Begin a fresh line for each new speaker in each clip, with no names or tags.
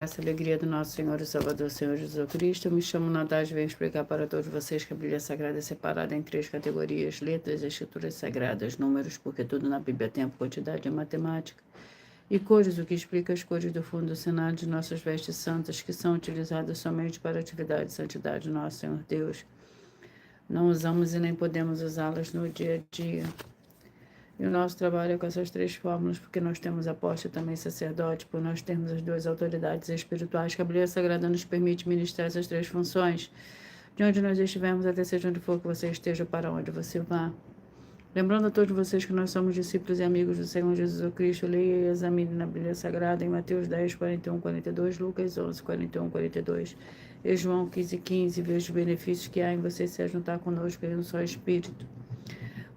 Essa alegria do nosso Senhor e Salvador, Senhor Jesus Cristo. Eu me chamo Natália e venho explicar para todos vocês que a Bíblia Sagrada é separada em 3 categorias: letras, escrituras sagradas, números, porque tudo na Bíblia é tempo, quantidade e matemática, e cores, o que explica as cores do fundo do cenário de nossas vestes santas, que são utilizadas somente para a atividade de santidade do nosso Senhor Deus. Não usamos e nem podemos usá-las no dia a dia. E o nosso trabalho é com essas 3 fórmulas, porque nós temos apóstolo e também sacerdote, por nós termos as 2 autoridades espirituais que a Bíblia Sagrada nos permite ministrar essas 3 funções. De onde nós estivermos, até seja onde for que você esteja, para onde você vá. Lembrando a todos vocês que nós somos discípulos e amigos do Senhor Jesus Cristo, leia e examine na Bíblia Sagrada em Mateus 10, 41, 42, Lucas 11, 41, 42 e João 15, 15. Veja os benefícios que há em você se juntar conosco em um só Espírito.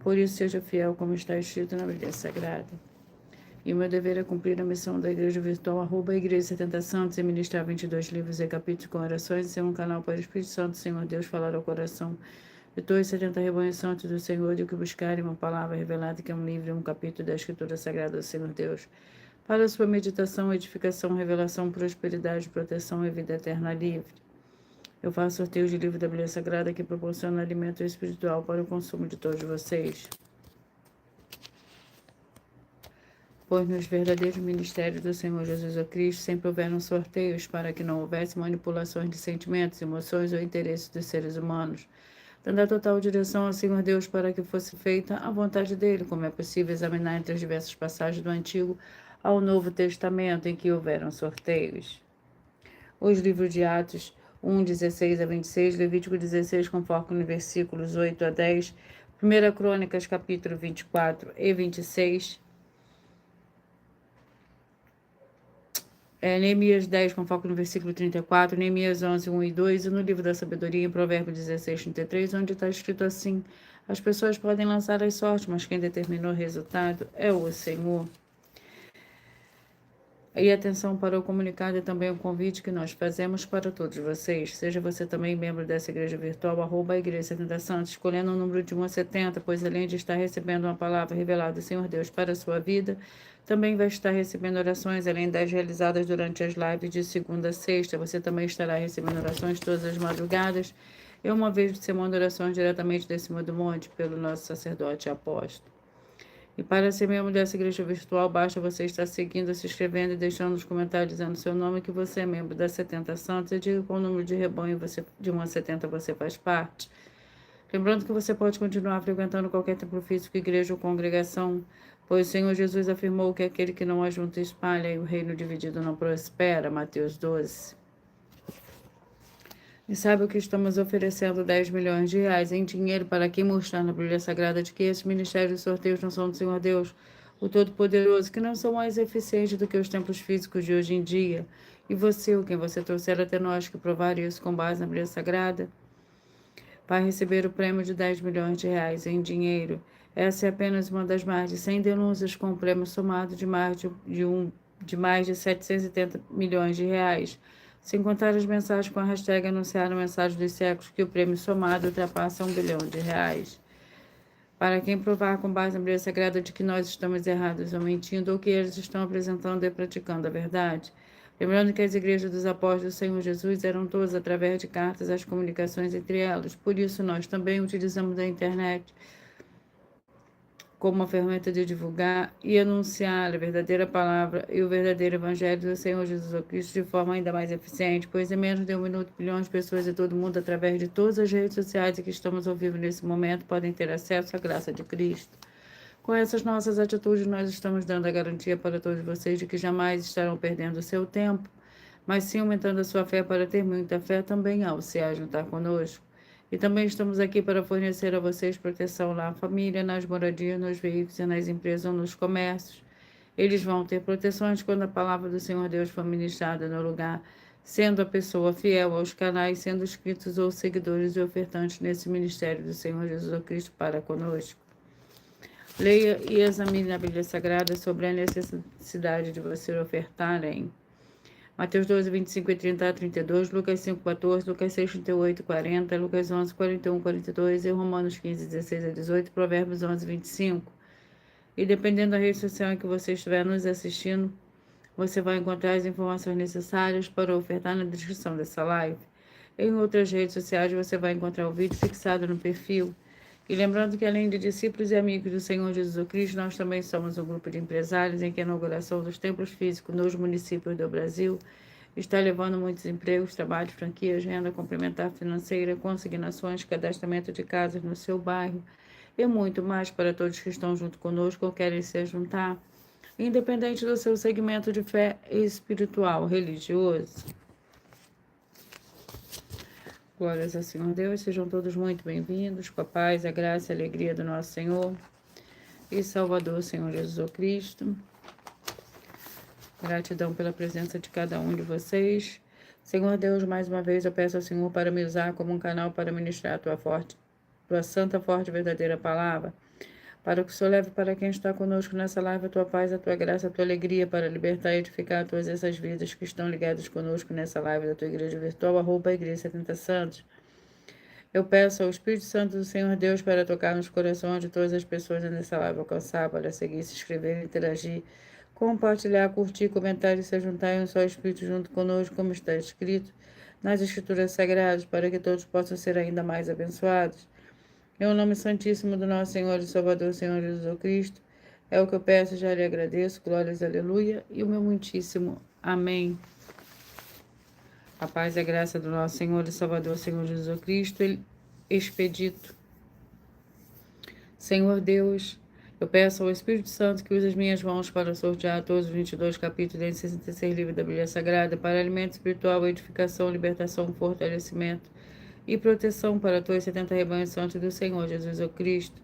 Por isso, seja fiel, como está escrito na Bíblia Sagrada. E o meu dever é cumprir a missão da Igreja Virtual, @Igreja 70 Santos, e ministrar 22 livros e capítulos com orações, e ser um canal para o Espírito Santo, Senhor Deus, falar ao coração de todos os 70 rebanhos santos do Senhor, de que buscarem uma palavra revelada, que é um livro e um capítulo da Escritura Sagrada do Senhor Deus, para a sua meditação, edificação, revelação, prosperidade, proteção e vida eterna livre. Eu faço sorteio de livro da Bíblia Sagrada que proporciona alimento espiritual para o consumo de todos vocês. Pois nos verdadeiros ministérios do Senhor Jesus Cristo sempre houveram sorteios para que não houvesse manipulações de sentimentos, emoções ou interesses dos seres humanos, dando a total direção ao Senhor Deus para que fosse feita a vontade dele, como é possível examinar entre as diversas passagens do Antigo ao Novo Testamento em que houveram sorteios. Os livros de Atos 1, 16 a 26, Levítico 16, com foco nos versículos 8 a 10, 1 Crônicas, capítulo 24 e 26, Neemias 10, com foco no versículo 34, Neemias 11, 1 e 2, e no livro da sabedoria, em Provérbios 16, 33, onde está escrito assim: as pessoas podem lançar as sortes, mas quem determinou o resultado é o Senhor. E atenção para o comunicado e também o convite que nós fazemos para todos vocês. Seja você também membro dessa igreja virtual, @Igreja 70 Santos, escolhendo o número de 1 a 70, pois além de estar recebendo uma palavra revelada do Senhor Deus para a sua vida, também vai estar recebendo orações, além das realizadas durante as lives de segunda a sexta. Você também estará recebendo orações todas as madrugadas, e uma vez por semana orações diretamente desse do monte, pelo nosso sacerdote e apóstolo. E para ser membro dessa igreja virtual, basta você estar seguindo, se inscrevendo e deixando nos comentários dizendo seu nome, que você é membro das 70 Santos, e diga qual número de rebanho de 1 a 70 você faz parte. Lembrando que você pode continuar frequentando qualquer templo físico, igreja ou congregação, pois o Senhor Jesus afirmou que aquele que não ajunta espalha e o reino dividido não prospera. Mateus 12. E saiba que estamos oferecendo 10 milhões de reais em dinheiro para quem mostrar na Bíblia Sagrada de que esses ministérios e sorteios não são do Senhor Deus, o Todo-Poderoso, que não são mais eficientes do que os templos físicos de hoje em dia. E você, ou quem você trouxer até nós que provar isso com base na Bíblia Sagrada, vai receber o prêmio de 10 milhões de reais em dinheiro. Essa é apenas uma das mais de 100 denúncias com um prêmio somado de mais de 770 milhões de reais. Sem contar as mensagens com a hashtag anunciaram mensagem dos séculos, que o prêmio somado ultrapassa 1 bilhão de reais. Para quem provar com base na Bíblia Sagrada de que nós estamos errados ou mentindo, ou que eles estão apresentando e praticando a verdade. Lembrando que as igrejas dos apóstolos do Senhor Jesus eram todas através de cartas as comunicações entre elas. Por isso nós também utilizamos a internet como uma ferramenta de divulgar e anunciar a verdadeira palavra e o verdadeiro evangelho do Senhor Jesus Cristo de forma ainda mais eficiente, pois em menos de 1 minuto, bilhões de pessoas de todo mundo, através de todas as redes sociais que estamos ao vivo nesse momento, podem ter acesso à graça de Cristo. Com essas nossas atitudes, nós estamos dando a garantia para todos vocês de que jamais estarão perdendo o seu tempo, mas sim aumentando a sua fé para ter muita fé também ao se juntar conosco. E também estamos aqui para fornecer a vocês proteção na família, nas moradias, nos veículos e nas empresas ou nos comércios. Eles vão ter proteções quando a palavra do Senhor Deus for ministrada no lugar, sendo a pessoa fiel aos canais, sendo inscritos ou seguidores e ofertantes nesse ministério do Senhor Jesus Cristo para conosco. Leia e examine a Bíblia Sagrada sobre a necessidade de você ofertarem. Mateus 12, 25 e 30 a 32, Lucas 5, 14, Lucas 6, 38 e 40, Lucas 11, 41 e 42 e Romanos 15, 16 a 18, Provérbios 11, 25. E dependendo da rede social em que você estiver nos assistindo, Você vai encontrar as informações necessárias para ofertar na descrição dessa live. Em outras redes sociais você vai encontrar o vídeo fixado no perfil. E lembrando que além de discípulos e amigos do Senhor Jesus Cristo, nós também somos um grupo de empresários em que a inauguração dos templos físicos nos municípios do Brasil está levando muitos empregos, trabalho, franquias, renda complementar financeira, consignações, cadastramento de casas no seu bairro e muito mais para todos que estão junto conosco ou querem se juntar, independente do seu segmento de fé espiritual, religioso. Glórias ao Senhor Deus, sejam todos muito bem-vindos, com a paz, a graça e a alegria do nosso Senhor e Salvador, Senhor Jesus Cristo. Gratidão pela presença de cada um de vocês. Senhor Deus, mais uma vez eu peço ao Senhor para me usar como um canal para ministrar a tua santa, forte e verdadeira palavra, para que o Senhor leve para quem está conosco nessa live a tua paz, a tua graça, a tua alegria, para libertar e edificar todas essas vidas que estão ligadas conosco nessa live da tua igreja virtual, @igreja 70 Santos. Eu peço ao Espírito Santo do Senhor Deus para tocar nos corações de todas as pessoas nessa live, alcançar, para seguir, se inscrever, interagir, compartilhar, curtir, comentar e se juntar em um só Espírito junto conosco, como está escrito nas Escrituras Sagradas, para que todos possam ser ainda mais abençoados. Em o nome santíssimo do nosso Senhor e Salvador, Senhor Jesus Cristo, é o que eu peço, já lhe agradeço, glórias, aleluia, e o meu muitíssimo amém. A paz e a graça do nosso Senhor e Salvador, Senhor Jesus Cristo, expedito. Senhor Deus, eu peço ao Espírito Santo que use as minhas mãos para sortear todos os 22 capítulos de 66 livros da Bíblia Sagrada para alimento espiritual, edificação, libertação, fortalecimento e proteção para todos os 70 rebanhos santos do Senhor Jesus Cristo.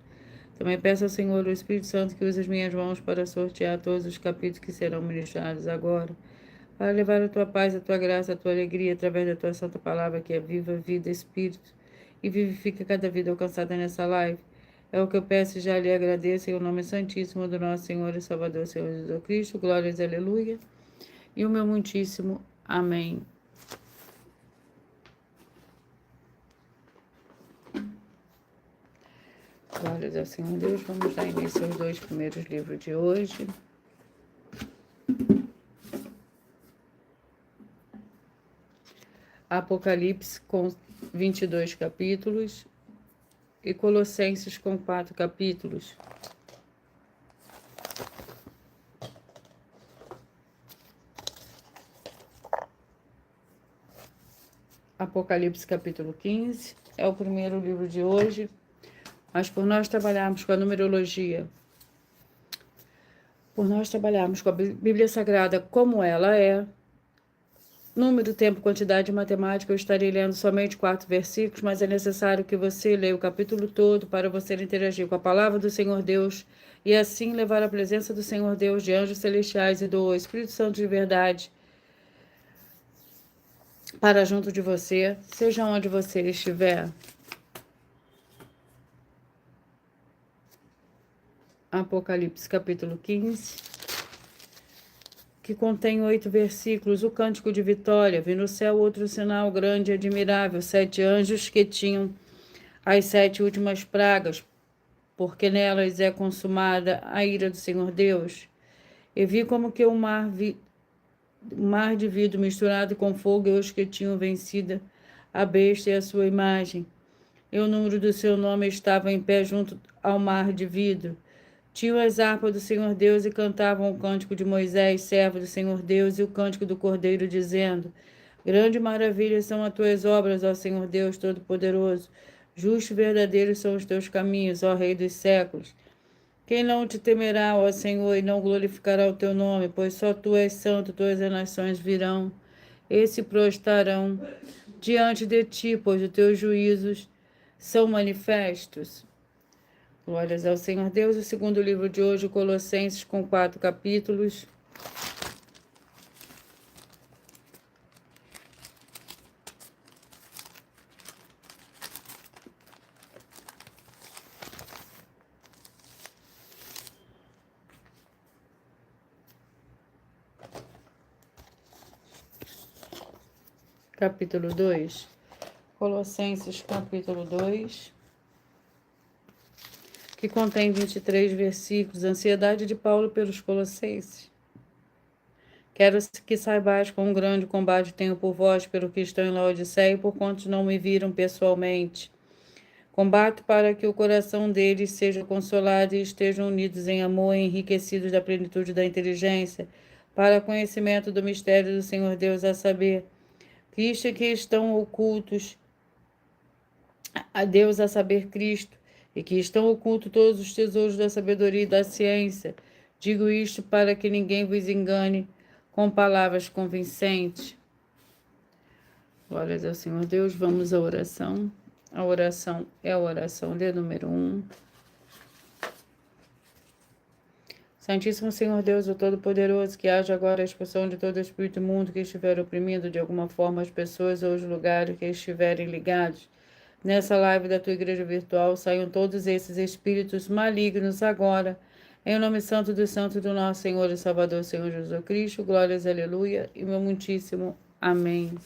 Também peço ao Senhor, o Espírito Santo, que use as minhas mãos para sortear todos os capítulos que serão ministrados agora, para levar a tua paz, a tua graça, a tua alegria, através da tua santa palavra, que é viva, vida, espírito, e vivifica cada vida alcançada nessa live. É o que eu peço e já lhe agradeço, em o nome santíssimo do nosso Senhor e Salvador, Senhor Jesus Cristo. Glórias, aleluia, e o meu muitíssimo amém. Glórias ao Senhor Deus. Vamos dar início aos 2 primeiros livros de hoje. Apocalipse com 22 capítulos e Colossenses com 4 capítulos. Apocalipse capítulo 15 é o primeiro livro de hoje. Mas por nós trabalharmos com a numerologia, por nós trabalharmos com a Bíblia Sagrada como ela é, número, tempo, quantidade e matemática, eu estarei lendo somente 4 versículos, mas é necessário que você leia o capítulo todo para você interagir com a palavra do Senhor Deus e assim levar a presença do Senhor Deus, de anjos celestiais e do Espírito Santo de verdade para junto de você, seja onde você estiver. Apocalipse capítulo 15, que contém 8 versículos, o cântico de vitória. Vi no céu outro sinal grande e admirável, 7 anjos que tinham as 7 últimas pragas, porque nelas é consumada a ira do Senhor Deus. E vi como que um mar de vidro misturado com fogo, e os que tinham vencido a besta e a sua imagem. E o número do seu nome estava em pé junto ao mar de vidro. Tinham as harpas do Senhor Deus e cantavam o cântico de Moisés, servo do Senhor Deus, e o cântico do Cordeiro, dizendo: Grande maravilha são as tuas obras, ó Senhor Deus Todo-Poderoso. Justo e verdadeiro são os teus caminhos, ó Rei dos séculos. Quem não te temerá, ó Senhor, e não glorificará o teu nome? Pois só tu és santo, todas as nações virão e se prostrarão diante de ti, pois os teus juízos são manifestos. Glórias ao Senhor Deus. O segundo livro de hoje, Colossenses, com 4 capítulos. Capítulo 2. Colossenses, capítulo 2. Que contém 23 versículos, ansiedade de Paulo pelos Colossenses. Quero que saibais quão grande combate tenho por vós, pelo que estão em Laodiceia, e por quantos não me viram pessoalmente. Combato para que o coração deles seja consolado e estejam unidos em amor e enriquecidos da plenitude da inteligência, para conhecimento do mistério do Senhor Deus, a saber, Cristo, que estão ocultos, a Deus, a saber, Cristo, e que estão ocultos todos os tesouros da sabedoria e da ciência. Digo isto para que ninguém vos engane com palavras convincentes. Glórias ao Senhor Deus. Vamos à oração. A oração é a oração de número 1. Santíssimo Senhor Deus, o Todo-Poderoso, que haja agora a expulsão de todo espírito imundo que estiver oprimindo de alguma forma as pessoas ou os lugares que estiverem ligados. Nessa live da tua igreja virtual, saiam todos esses espíritos malignos agora. Em nome santo do santo do nosso Senhor e Salvador, Senhor Jesus Cristo. Glórias, aleluia, e meu muitíssimo amém.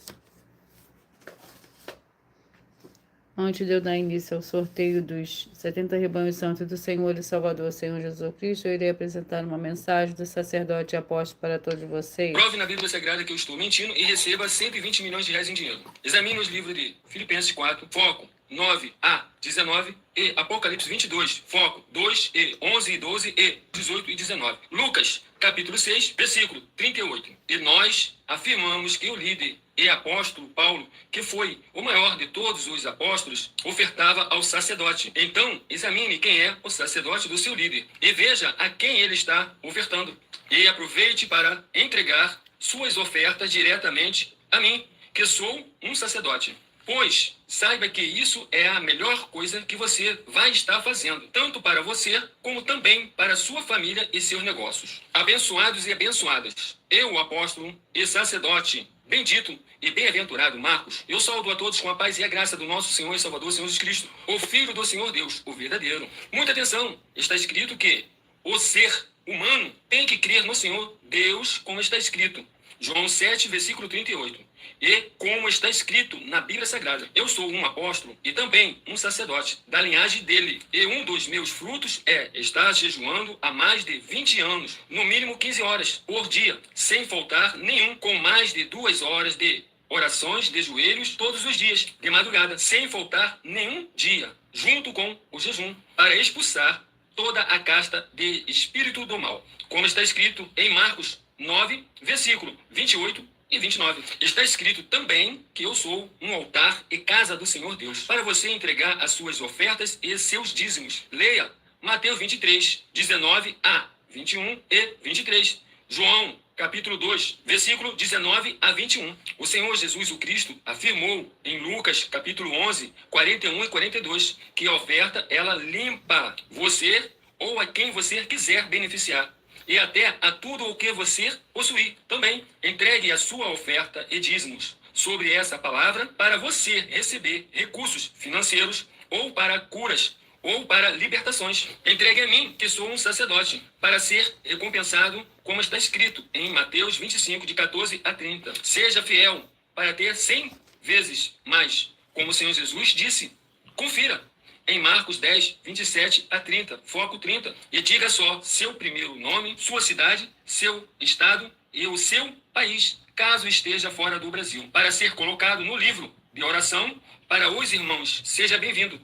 Antes de eu dar início ao sorteio dos 70 rebanhos santos do Senhor e Salvador, Senhor Jesus Cristo, eu irei apresentar uma mensagem do sacerdote e apóstolo para todos vocês.
Prove na Bíblia Sagrada que eu estou mentindo e receba 120 milhões de reais em dinheiro. Examine os livros de Filipenses 4, foco 9 a 19 e Apocalipse 22, foco 2 e 11 e 12 e 18 e 19. Lucas, capítulo 6, versículo 38. E nós afirmamos que o líder e apóstolo Paulo, que foi o maior de todos os apóstolos, ofertava ao sacerdote. Então, examine quem é o sacerdote do seu líder e veja a quem ele está ofertando. E aproveite para entregar suas ofertas diretamente a mim, que sou um sacerdote. Pois saiba que isso é a melhor coisa que você vai estar fazendo, tanto para você, como também para sua família e seus negócios. Abençoados e abençoadas, eu, apóstolo e sacerdote, bendito e bem-aventurado Marcos, eu saúdo a todos com a paz e a graça do nosso Senhor e Salvador, Senhor Jesus Cristo, o Filho do Senhor Deus, o verdadeiro. Muita atenção, está escrito que o ser humano tem que crer no Senhor Deus, como está escrito. João 7, versículo 38. E como está escrito na Bíblia Sagrada, eu sou um apóstolo e também um sacerdote da linhagem dele. E um dos meus frutos é estar jejuando há mais de 20 anos, no mínimo 15 horas por dia, sem faltar nenhum, com mais de 2 horas de orações de joelhos todos os dias, de madrugada, sem faltar nenhum dia, junto com o jejum, para expulsar toda a casta de espírito do mal. Como está escrito em Marcos 9, versículo 28 e 29. Está escrito também que eu sou um altar e casa do Senhor Deus, para você entregar as suas ofertas e seus dízimos. Leia Mateus 23, 19 a 21 e 23. João, capítulo 2, versículo 19 a 21. O Senhor Jesus o Cristo afirmou em Lucas, capítulo 11, 41 e 42, que a oferta, ela limpa você ou a quem você quiser beneficiar. E até a tudo o que você possuir. Também entregue a sua oferta e dízimos sobre essa palavra para você receber recursos financeiros ou para curas ou para libertações. Entregue a mim, que sou um sacerdote, para ser recompensado, como está escrito em Mateus 25, de 14 a 30. Seja fiel para ter 100 vezes mais, como o Senhor Jesus disse. Confira em Marcos 10, 27 a 30, foco 30, e diga só seu primeiro nome, sua cidade, seu estado e o seu país, caso esteja fora do Brasil, para ser colocado no livro de oração para os irmãos. Seja bem-vindo.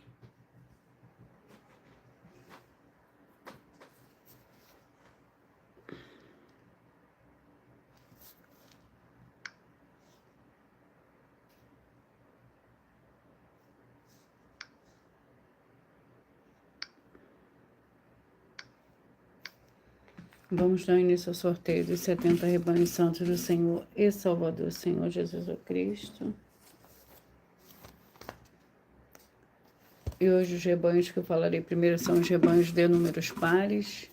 Vamos dar início ao sorteio dos 70 rebanhos santos do Senhor e Salvador, Senhor Jesus Cristo. E hoje os rebanhos que eu falarei primeiro são os rebanhos de números pares.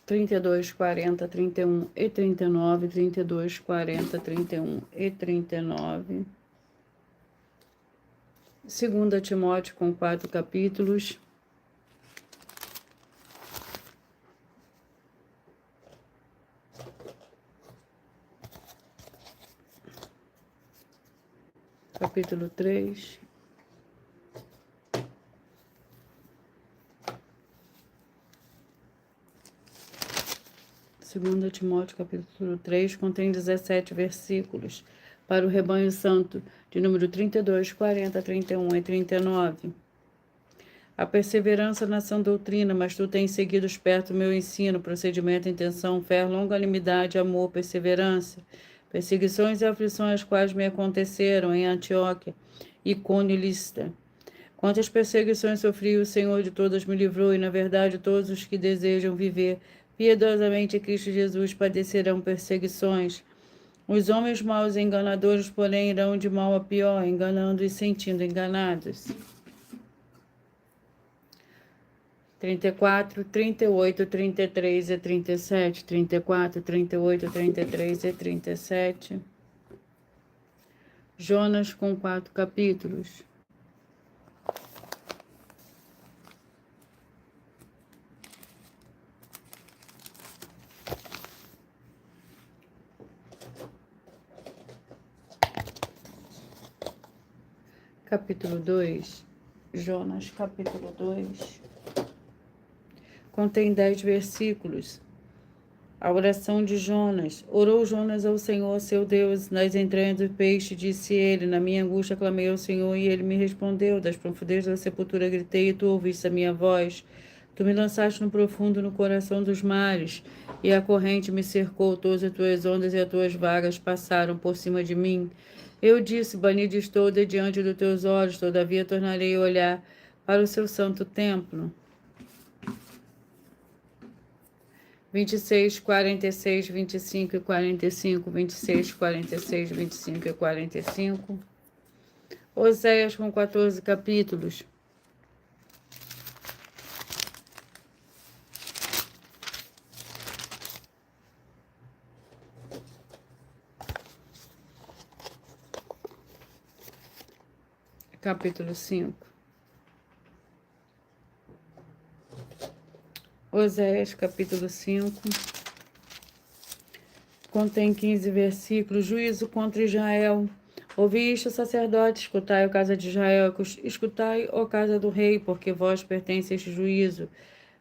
32, 40, 31 e 39, 32, 40, 31 e 39. 2 Timóteo com 4 capítulos. Capítulo 3. 2 Timóteo, capítulo 3, contém 17 versículos para o rebanho santo, de número 32, 40, 31 e 39. A perseverança na sã doutrina, mas tu tens seguido perto o meu ensino, procedimento, intenção, fé, longanimidade, amor, perseverança, perseguições e aflições quais me aconteceram em Antioquia, Icônio e Listra. Quantas perseguições sofri, o Senhor de todas me livrou, e na verdade todos os que desejam viver piedosamente em Cristo Jesus padecerão perseguições. Os homens maus e enganadores, porém, irão de mal a pior, enganando e sentindo enganados. 34, 38, 33 e 37. 34, 38, 33 e 37. Jonas com 4 capítulos. Capítulo 2. Jonas, capítulo 2. Contém 10 versículos. A oração de Jonas. Orou Jonas ao Senhor, seu Deus, nas entranhas do peixe, disse ele, na minha angústia clamei ao Senhor, e ele me respondeu. Das profundezas da sepultura gritei, e tu ouviste a minha voz. Tu me lançaste no profundo, no coração dos mares, e a corrente me cercou, todas as tuas ondas e as tuas vagas passaram por cima de mim. Eu disse, banido estou de diante dos teus olhos, todavia tornarei a olhar para o seu santo templo. 26, 46, 25 e 45, 26, 46, 25 e 45. Oséias com 14 capítulos. Capítulo 5. Oséias, capítulo 5, contém 15 versículos. Juízo contra Israel. Ouvi isto, sacerdote, escutai, ó casa de Israel, escutai, ó casa do rei, porque vós pertence a este juízo.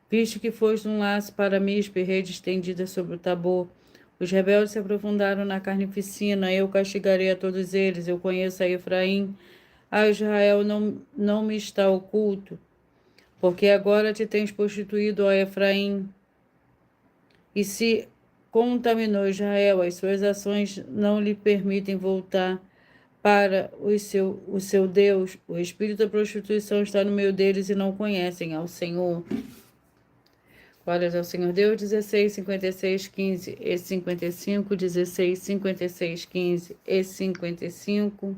Visto que foste um laço para Mispe, rede estendida sobre o Tabor. Os rebeldes se aprofundaram na carnificina, eu castigarei a todos eles. Eu conheço a Efraim, a Israel não me está oculto. Porque agora te tens prostituído, ó Efraim, e se contaminou Israel, as suas ações não lhe permitem voltar para o seu Deus. O espírito da prostituição está no meio deles e não conhecem ao Senhor. Glórias ao Senhor Deus. 16, 56, 15 e 55, 16, 56, 15 e 55.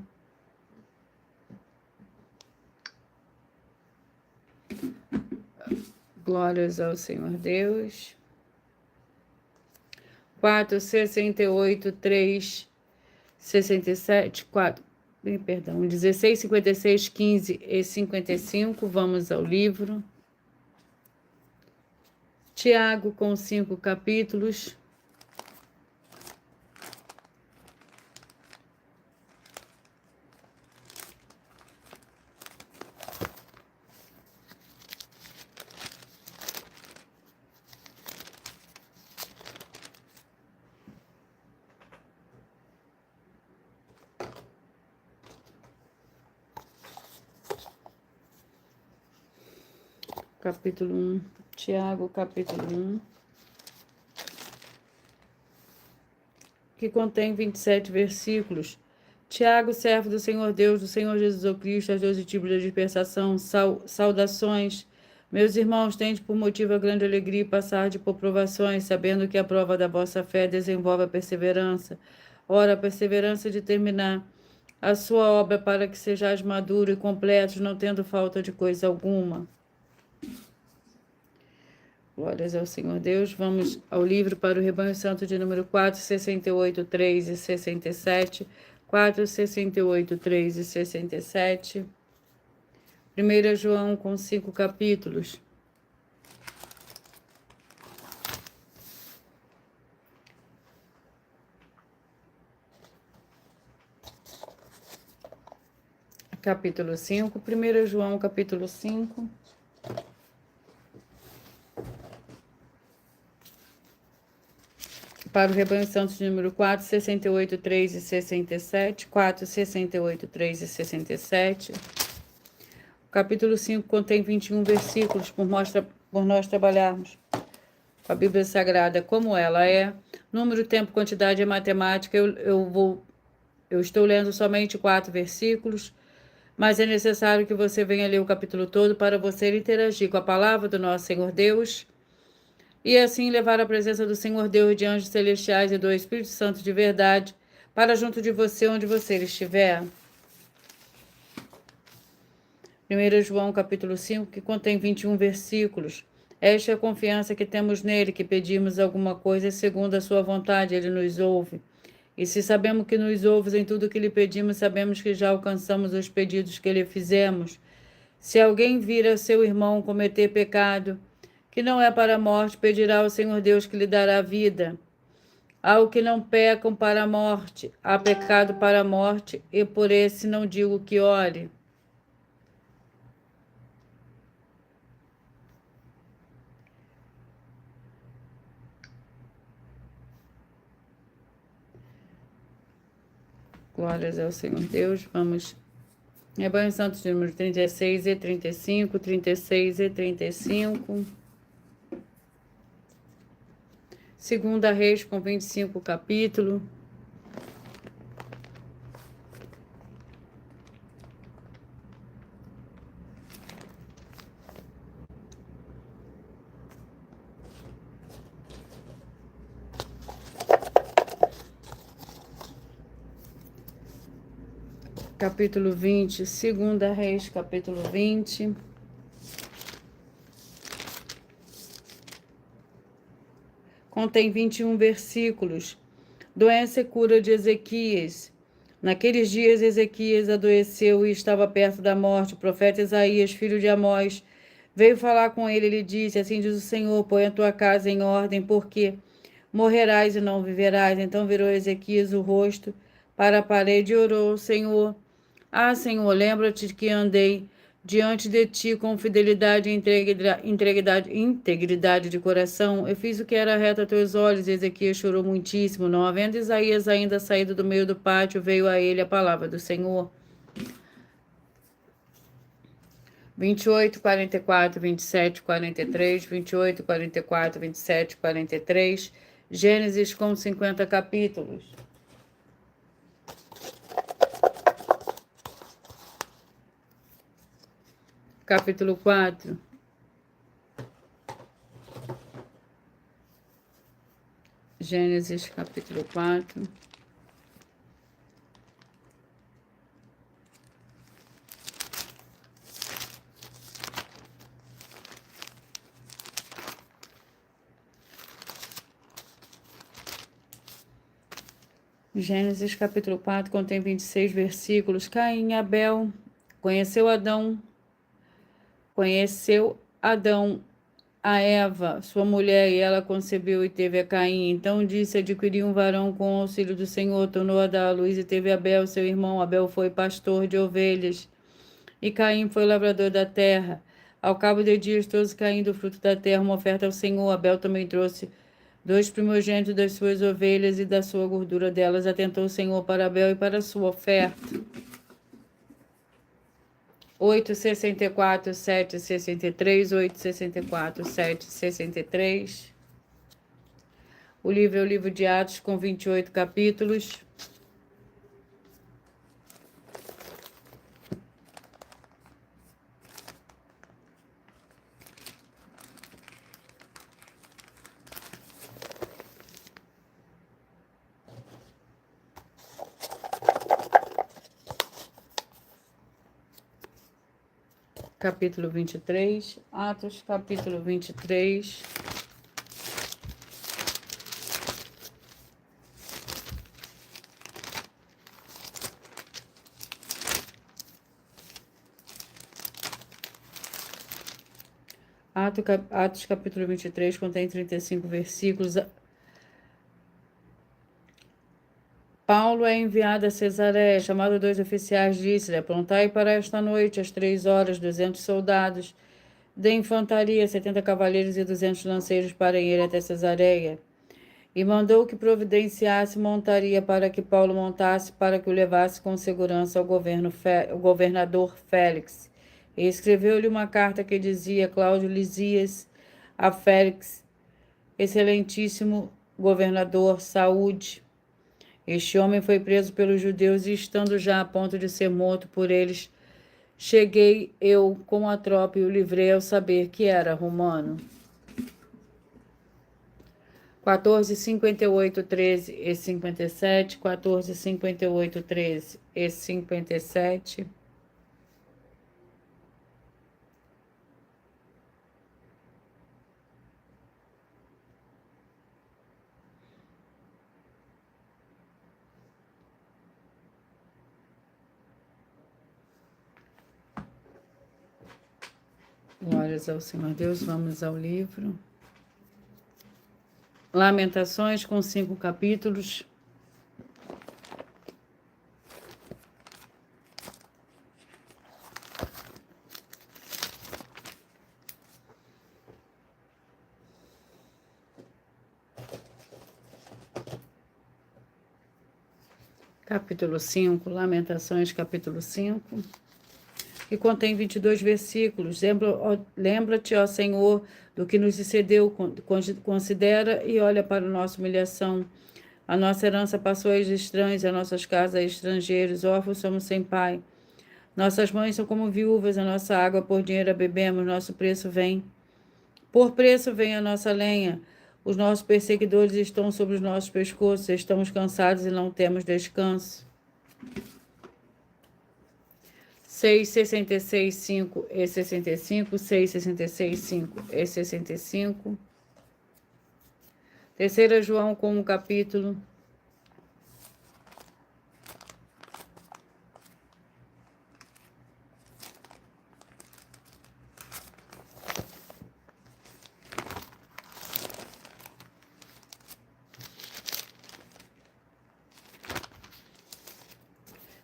Glórias ao Senhor Deus. 4, 68, 3, 67, 4, perdão, 16, 56, 15 e 55. Vamos ao livro. Tiago com 5 capítulos. Capítulo 1, Tiago, capítulo 1, que contém 27 versículos. Tiago, servo do Senhor Deus, do Senhor Jesus Cristo, aos 12 tipos de dispersação, saudações. Meus irmãos, tende por motivo a grande alegria passar por provações, sabendo que a prova da vossa fé desenvolve a perseverança. Ora, a perseverança de terminar a sua obra para que sejais maduros e completos, não tendo falta de coisa alguma. Glórias ao Senhor Deus. Vamos ao livro para o rebanho santo de número 4, 68, 3 e 67. 4, 68, 3 e 67. 1 João com 5 capítulos. Capítulo 5. 1 João, capítulo 5. Para o Rebanho Santos de número 4, 68, 3 e 67. 4, 68, 3 e 67. O capítulo 5 contém 21 versículos, por nós trabalharmos com a Bíblia Sagrada como ela é. Número, tempo, quantidade é matemática. Eu estou lendo somente 4 versículos, mas é necessário que você venha ler o capítulo todo para você interagir com a palavra do nosso Senhor Deus e assim levar a presença do Senhor Deus de anjos celestiais e do Espírito Santo de verdade para junto de você onde você estiver. 1 João capítulo 5, que contém 21 versículos. Esta é a confiança que temos nele, que pedimos alguma coisa segundo a sua vontade, ele nos ouve. E se sabemos que nos ouves em tudo que lhe pedimos, sabemos que já alcançamos os pedidos que lhe fizemos. Se alguém vir a seu irmão cometer pecado, que não é para a morte, pedirá ao Senhor Deus que lhe dará vida. Ao que não pecam para a morte, há pecado para a morte, e por esse não digo que ore. Glórias ao Senhor Deus. Vamos. Rebanho Santos número 36 e 35, 36 e 35. Segunda Reis com 25 capítulo. Capítulo 20, Segunda Reis, capítulo 20. Contém 21 versículos. Doença e cura de Ezequias. Naqueles dias Ezequias adoeceu e estava perto da morte. O profeta Isaías, filho de Amós, veio falar com ele e lhe disse: assim diz o Senhor, põe a tua casa em ordem, porque morrerás e não viverás. Então virou Ezequias o rosto para a parede e orou ao Senhor: ah, Senhor, lembra-te que andei diante de ti com fidelidade e integridade de coração. Eu fiz o que era reto a teus olhos. Ezequias chorou muitíssimo. Não havendo Isaías ainda saído do meio do pátio, veio a ele a palavra do Senhor. 28, 44, 27, 43, 28, 44, 27, 43. Gênesis com 50 capítulos. Capítulo 4. Gênesis, capítulo 4. Gênesis, capítulo 4, contém 26 versículos. Caim e Abel. Conheceu Adão a Eva, sua mulher, e ela concebeu e teve a Caim. Então disse: adquiri um varão com o auxílio do Senhor, tornou a dar à luz e teve Abel, seu irmão. Abel foi pastor de ovelhas e Caim foi lavrador da terra. Ao cabo de dias, trouxe Caim do fruto da terra uma oferta ao Senhor. Abel também trouxe 2 primogênitos das suas ovelhas e da sua gordura delas. Atentou o Senhor para Abel e para a sua oferta. 8, 64, 7, 63, 8, 64, 7, 63. O livro é o livro de Atos, com 28 capítulos. Capítulo 23, Atos, capítulo 23. Atos, capítulo 23, contém 35 versículos. Paulo é enviado a Cesareia, chamado 2 oficiais, disse-lhe: aprontai para esta noite, às 3 horas, 200 soldados de infantaria, 70 cavaleiros e 200 lanceiros para ir até Cesareia. E mandou que providenciasse montaria para que Paulo montasse, para que o levasse com segurança ao governador Félix. E escreveu-lhe uma carta que dizia: Cláudio Lisias a Félix, excelentíssimo governador, saúde. Este homem foi preso pelos judeus e, estando já a ponto de ser morto por eles, cheguei eu com a tropa e o livrei ao saber que era romano. 14:58, 13 e 57, 14:58, 13 e 57. Glórias ao Senhor Deus, vamos ao livro. Lamentações, com 5 capítulos. Capítulo 5, Lamentações, capítulo 5, que contém 22 versículos. Lembra-te, ó Senhor, do que nos sucedeu, considera e olha para a nossa humilhação. A nossa herança passou aos estranhos, a nossas casas a estrangeiros, órfãos somos sem pai. Nossas mães são como viúvas, a nossa água por dinheiro a bebemos, nosso preço vem. Por preço vem a nossa lenha. Os nossos perseguidores estão sobre os nossos pescoços, estamos cansados e não temos descanso. 6:66, 5 e 65, 6:66, 5 e 65. 3 João com um capítulo.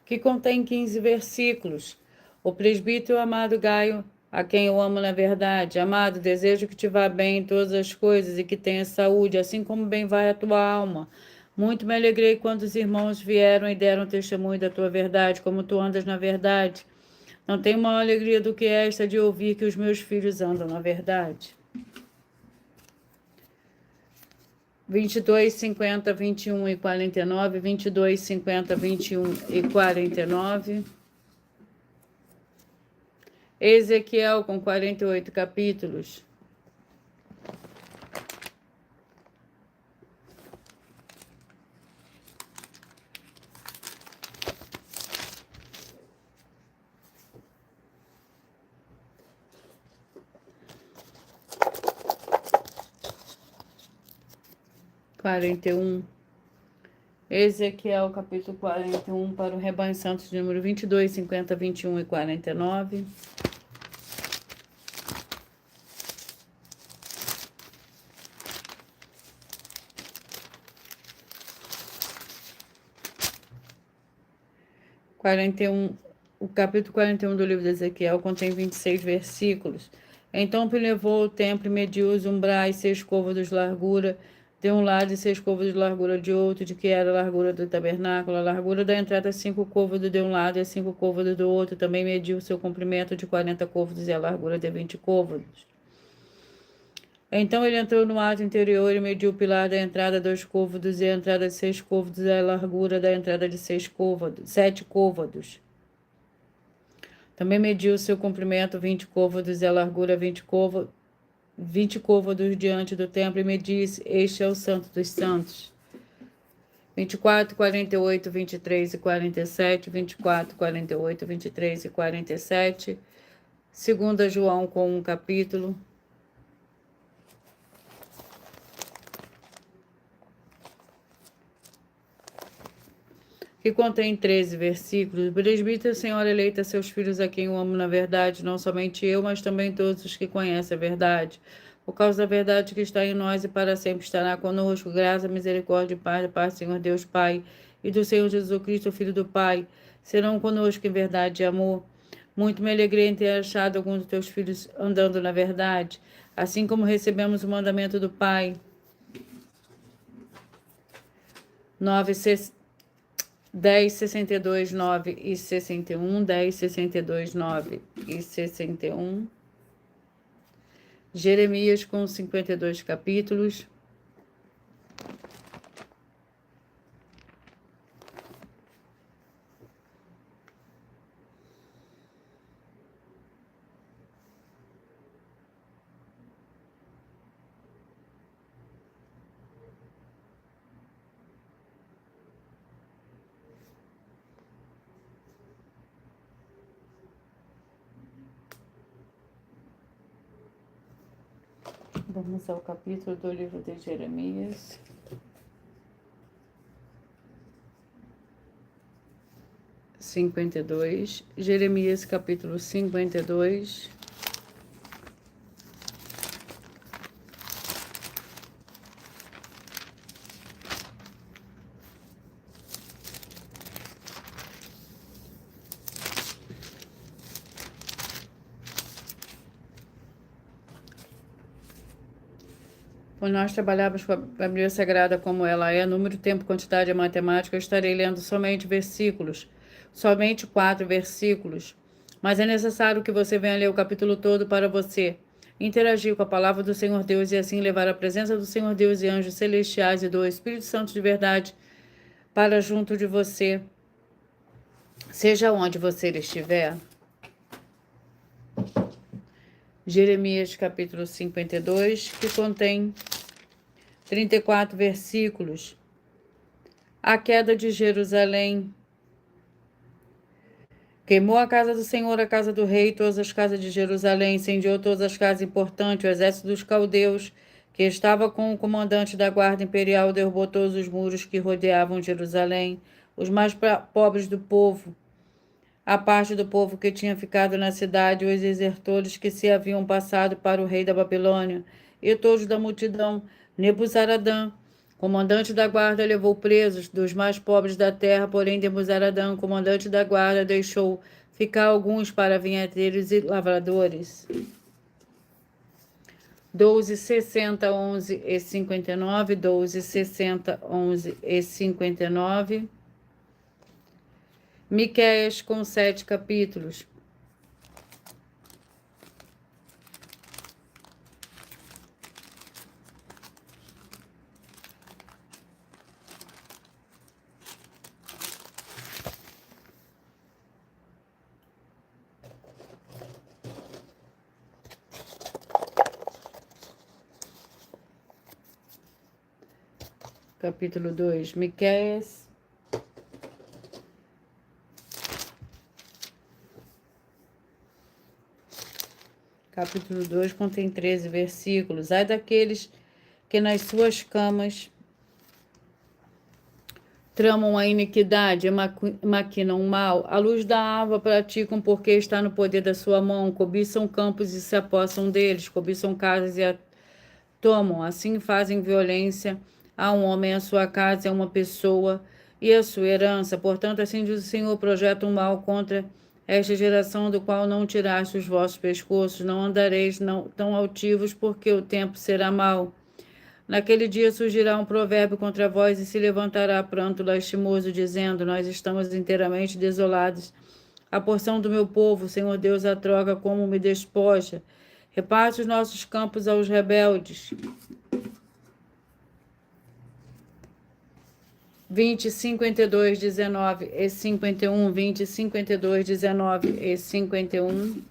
Que contém 15 versículos. O presbítero amado Gaio, a quem eu amo na verdade. Amado, desejo que te vá bem em todas as coisas e que tenha saúde, assim como bem vai a tua alma. Muito me alegrei quando os irmãos vieram e deram testemunho da tua verdade, como tu andas na verdade. Não tenho maior alegria do que esta de ouvir que os meus filhos andam na verdade. 22, 50, 21 e 49, 22, 50, 21 e 49. Ezequiel com 48 capítulos. Ezequiel, capítulo 41, para o Rebanho Santos, de número 22, 50, 21 e 49. O capítulo 41 do livro de Ezequiel contém 26 versículos. Então levou o templo e mediu os umbrais, 6 côvados de largura de um lado e 6 côvados de largura de outro, de que era a largura do tabernáculo. A largura da entrada, 5 côvados de um lado e 5 côvados do outro. Também mediu o seu comprimento de 40 côvados e a largura de 20 côvados. Então ele entrou no átrio interior e mediu o pilar da entrada, 2 côvados, e a entrada de 6 côvados e a largura da entrada de 7 côvados. Também mediu o seu comprimento 20 côvados e a largura 20 côvados diante do templo, e me disse: este é o Santo dos Santos. 24, 48, 23 e 47, 24, 48, 23 e 47. 2 João com um capítulo. Que contém 13 versículos. O presbítero, Senhor, eleita seus filhos a quem eu amo na verdade, não somente eu, mas também todos os que conhecem a verdade. Por causa da verdade que está em nós e para sempre estará conosco, graça, misericórdia e paz da parte do Senhor Deus Pai e do Senhor Jesus Cristo, Filho do Pai, serão conosco em verdade e amor. Muito me alegrei em ter achado alguns dos teus filhos andando na verdade, assim como recebemos o mandamento do Pai. 10, 62, 9 e 61, 10, 62, 9 e 61. Jeremias com 52 capítulos. Vamos ao capítulo do livro de Jeremias. Jeremias, capítulo 52. Quando nós trabalharmos com a Bíblia Sagrada como ela é, número, tempo, quantidade e matemática, eu estarei lendo somente 4 versículos. Mas é necessário que você venha ler o capítulo todo para você interagir com a palavra do Senhor Deus e assim levar a presença do Senhor Deus e anjos celestiais e do Espírito Santo de verdade para junto de você, seja onde você estiver. Jeremias capítulo 52, que contém 34 versículos. A queda de Jerusalém. Queimou a casa do Senhor, a casa do rei, todas as casas de Jerusalém, incendiou todas as casas importantes, o exército dos caldeus, que estava com o comandante da guarda imperial, derrubou todos os muros que rodeavam Jerusalém, os mais pobres do povo, a parte do povo que tinha ficado na cidade, os desertores que se haviam passado para o rei da Babilônia, e todos da multidão. Nebuzaradã, comandante da guarda, levou presos dos mais pobres da terra, porém Nebuzaradã, comandante da guarda, deixou ficar alguns para vinheteiros e lavradores. 12, 60, 11 e 59, 12, 60, 11 e 59. Miqueias com 7 capítulos. Capítulo 2, Miqueias. Capítulo 2 contém 13 versículos. Ai daqueles que nas suas camas tramam a iniquidade e maquinam o mal. A luz da alva praticam porque está no poder da sua mão. Cobiçam campos e se apossam deles. Cobiçam casas e a tomam. Assim fazem violência a um homem, a sua casa é uma pessoa e a sua herança. Portanto, assim diz o Senhor, projeta um mal contra esta geração, do qual não tiraste os vossos pescoços. Não andareis tão altivos, porque o tempo será mau. Naquele dia surgirá um provérbio contra vós e se levantará pranto lastimoso, dizendo: nós estamos inteiramente desolados. A porção do meu povo, Senhor Deus, a troca como me despoja. Reparte os nossos campos aos rebeldes. 20, 52, 19 e 51, 20, 52, 19 e 51.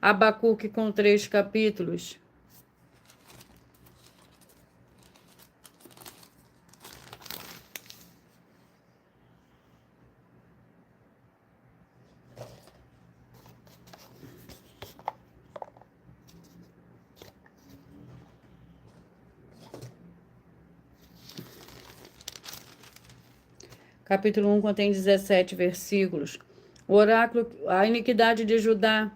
Abacuque com 3 capítulos. Capítulo 1 contém 17 versículos. O oráculo, a iniquidade de Judá.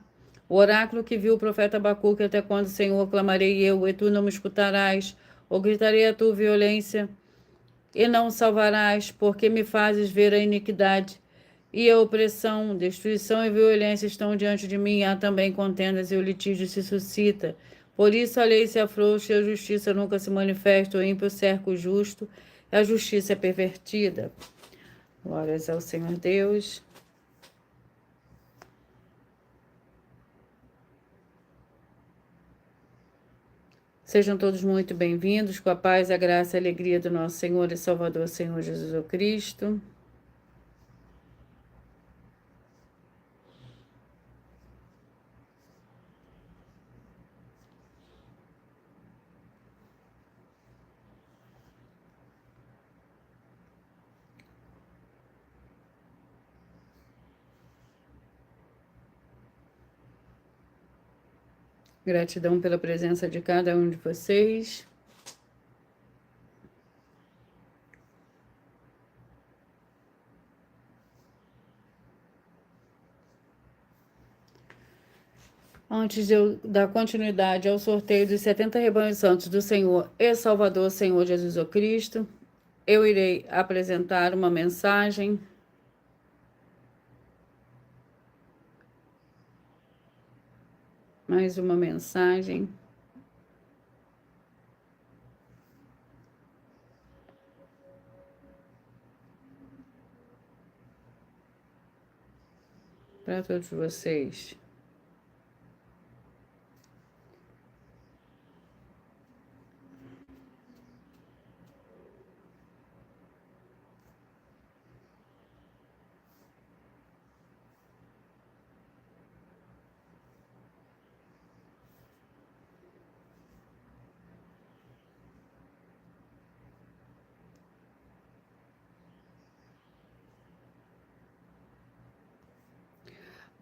O oráculo que viu o profeta Abacuque: até quando, Senhor, clamarei eu, e tu não me escutarás? Ou gritarei a tua violência, e não salvarás? Porque me fazes ver a iniquidade e a opressão, destruição e violência estão diante de mim. Há também contendas e o litígio se suscita. Por isso a lei se afrouxa e a justiça nunca se manifesta, o ímpio cerca o justo e a justiça é pervertida. Glórias ao Senhor Deus. Sejam todos muito bem-vindos, com a paz, a graça e a alegria do nosso Senhor e Salvador, Senhor Jesus Cristo. Gratidão pela presença de cada um de vocês. Antes de eu dar continuidade ao sorteio dos 70 rebanhos santos do Senhor e Salvador, Senhor Jesus Cristo, eu irei apresentar uma mensagem mais uma mensagem para todos vocês.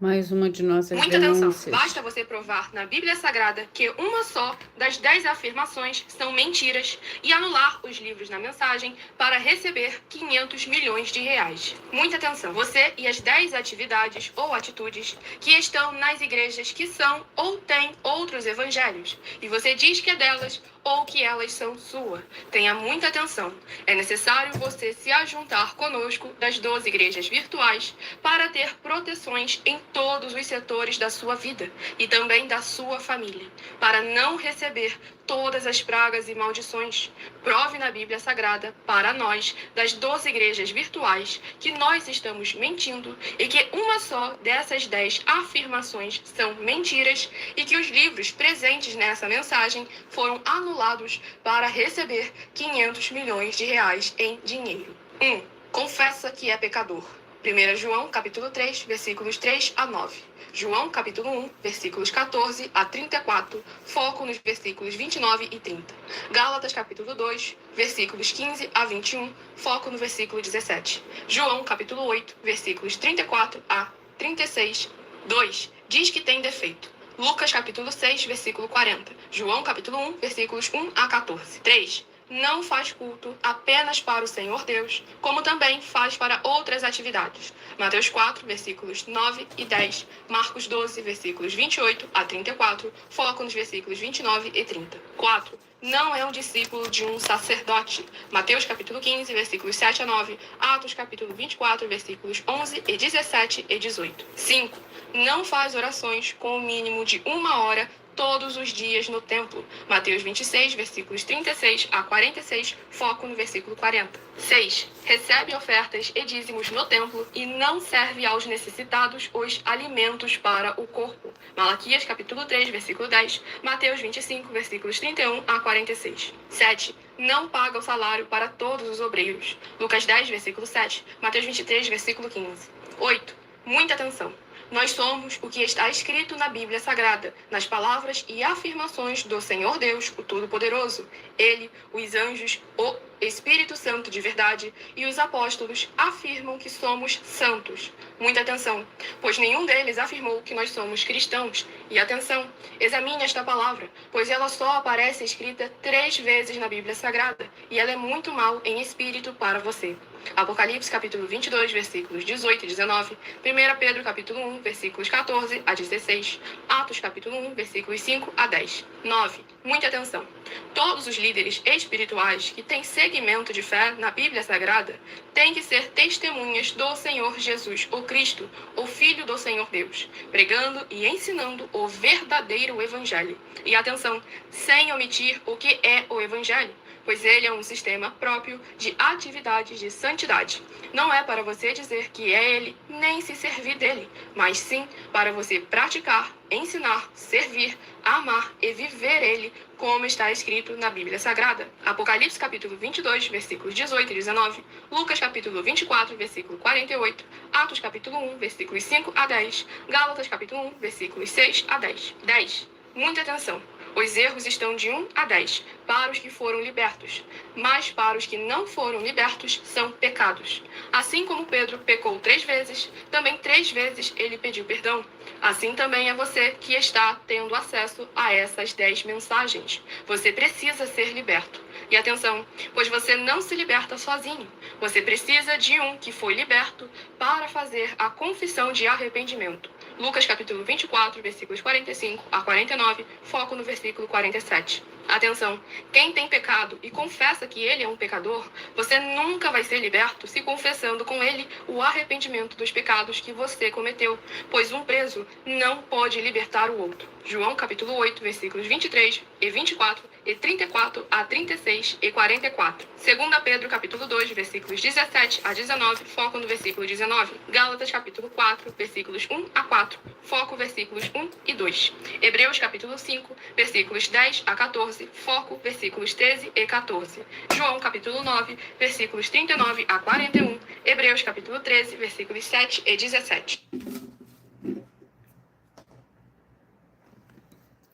Mais uma de nossas
Muita
denúncias.
atenção. Basta você provar na Bíblia Sagrada que uma só das 10 afirmações são mentiras e anular os livros na mensagem para receber 500 milhões de reais. Muita atenção. Você e as 10 atividades ou atitudes que estão nas igrejas que são ou têm outros evangelhos e você diz que é delas ou que elas são sua. Tenha muita atenção. É necessário você se ajuntar conosco das 12 igrejas virtuais para ter proteções em todos os setores da sua vida e também da sua família, para não receber todas as pragas e maldições. Prove na Bíblia Sagrada para nós, das 12 igrejas virtuais, que nós estamos mentindo e que uma só dessas 10 afirmações são mentiras e que os livros presentes nessa mensagem foram anulados para receber 500 milhões de reais em dinheiro. 1. Confessa que é pecador. 1 João, capítulo 3, versículos 3 a 9. João, capítulo 1, versículos 14 a 34, foco nos versículos 29 e 30. Gálatas, capítulo 2, versículos 15 a 21, foco no versículo 17. João, capítulo 8, versículos 34 a 36. 2. Diz que tem defeito. Lucas, capítulo 6, versículo 40. João, capítulo 1, versículos 1 a 14. 3. Não faz culto apenas para o Senhor Deus, como também faz para outras atividades. Mateus 4, versículos 9 e 10. Marcos 12, versículos 28 a 34. Foco nos versículos 29 e 30. 4. Não é um discípulo de um sacerdote. Mateus capítulo 15, versículos 7 a 9. Atos capítulo 24, versículos 11 e 17 e 18. 5. Não faz orações com o mínimo de 1 hora todos os dias no templo. Mateus 26, versículos 36 a 46, foco no versículo 40. 6. Recebe ofertas e dízimos no templo e não serve aos necessitados os alimentos para o corpo. Malaquias capítulo 3, versículo 10, Mateus 25, versículos 31 a 46. 7. Não paga o salário para todos os obreiros. Lucas 10, versículo 7, Mateus 23, versículo 15. 8. Muita atenção. Nós somos o que está escrito na Bíblia Sagrada, nas palavras e afirmações do Senhor Deus, o Todo-Poderoso. Ele, os anjos, o Espírito Santo de verdade e os apóstolos afirmam que somos santos. Muita atenção, pois nenhum deles afirmou que nós somos cristãos. E atenção, examine esta palavra, pois ela só aparece escrita 3 vezes na Bíblia Sagrada, e ela é muito mal em espírito para você. Apocalipse capítulo 22, versículos 18 e 19, 1 Pedro capítulo 1, versículos 14 a 16, Atos capítulo 1, versículos 5 a 10. 9. Muita atenção. Todos os líderes espirituais que têm segmento de fé na Bíblia Sagrada têm que ser testemunhas do Senhor Jesus, o Cristo, o Filho do Senhor Deus, pregando e ensinando o verdadeiro Evangelho. E atenção, sem omitir o que é o Evangelho, pois ele é um sistema próprio de atividades de santidade. Não é para você dizer que é ele, nem se servir dele, mas sim para você praticar, ensinar, servir, amar e viver ele, como está escrito na Bíblia Sagrada. Apocalipse capítulo 22, versículos 18 e 19, Lucas capítulo 24, versículo 48, Atos capítulo 1, versículos 5 a 10, Gálatas capítulo 1, versículos 6 a 10. 10. Muita atenção. Os erros estão de 1 a 10 para os que foram libertos, mas para os que não foram libertos são pecados. Assim como Pedro pecou 3 vezes, também 3 vezes ele pediu perdão. Assim também é você que está tendo acesso a essas 10 mensagens. Você precisa ser liberto. E atenção, pois você não se liberta sozinho. Você precisa de um que foi liberto para fazer a confissão de arrependimento. Lucas capítulo 24, versículos 45 a 49, foco no versículo 47. Atenção, quem tem pecado e confessa que ele é um pecador, você nunca vai ser liberto se confessando com ele o arrependimento dos pecados que você cometeu, pois um preso não pode libertar o outro. João capítulo 8, versículos 23 e 24 e 34 a 36 e 44. 2 Pedro capítulo 2, versículos 17 a 19, foco no versículo 19. Gálatas capítulo 4, versículos 1 a 4, foco versículos 1 e 2. Hebreus capítulo 5, versículos 10 a 14, foco versículos 13 e 14. João capítulo 9, versículos 39 a 41. Hebreus capítulo 13, versículos 7 e 17.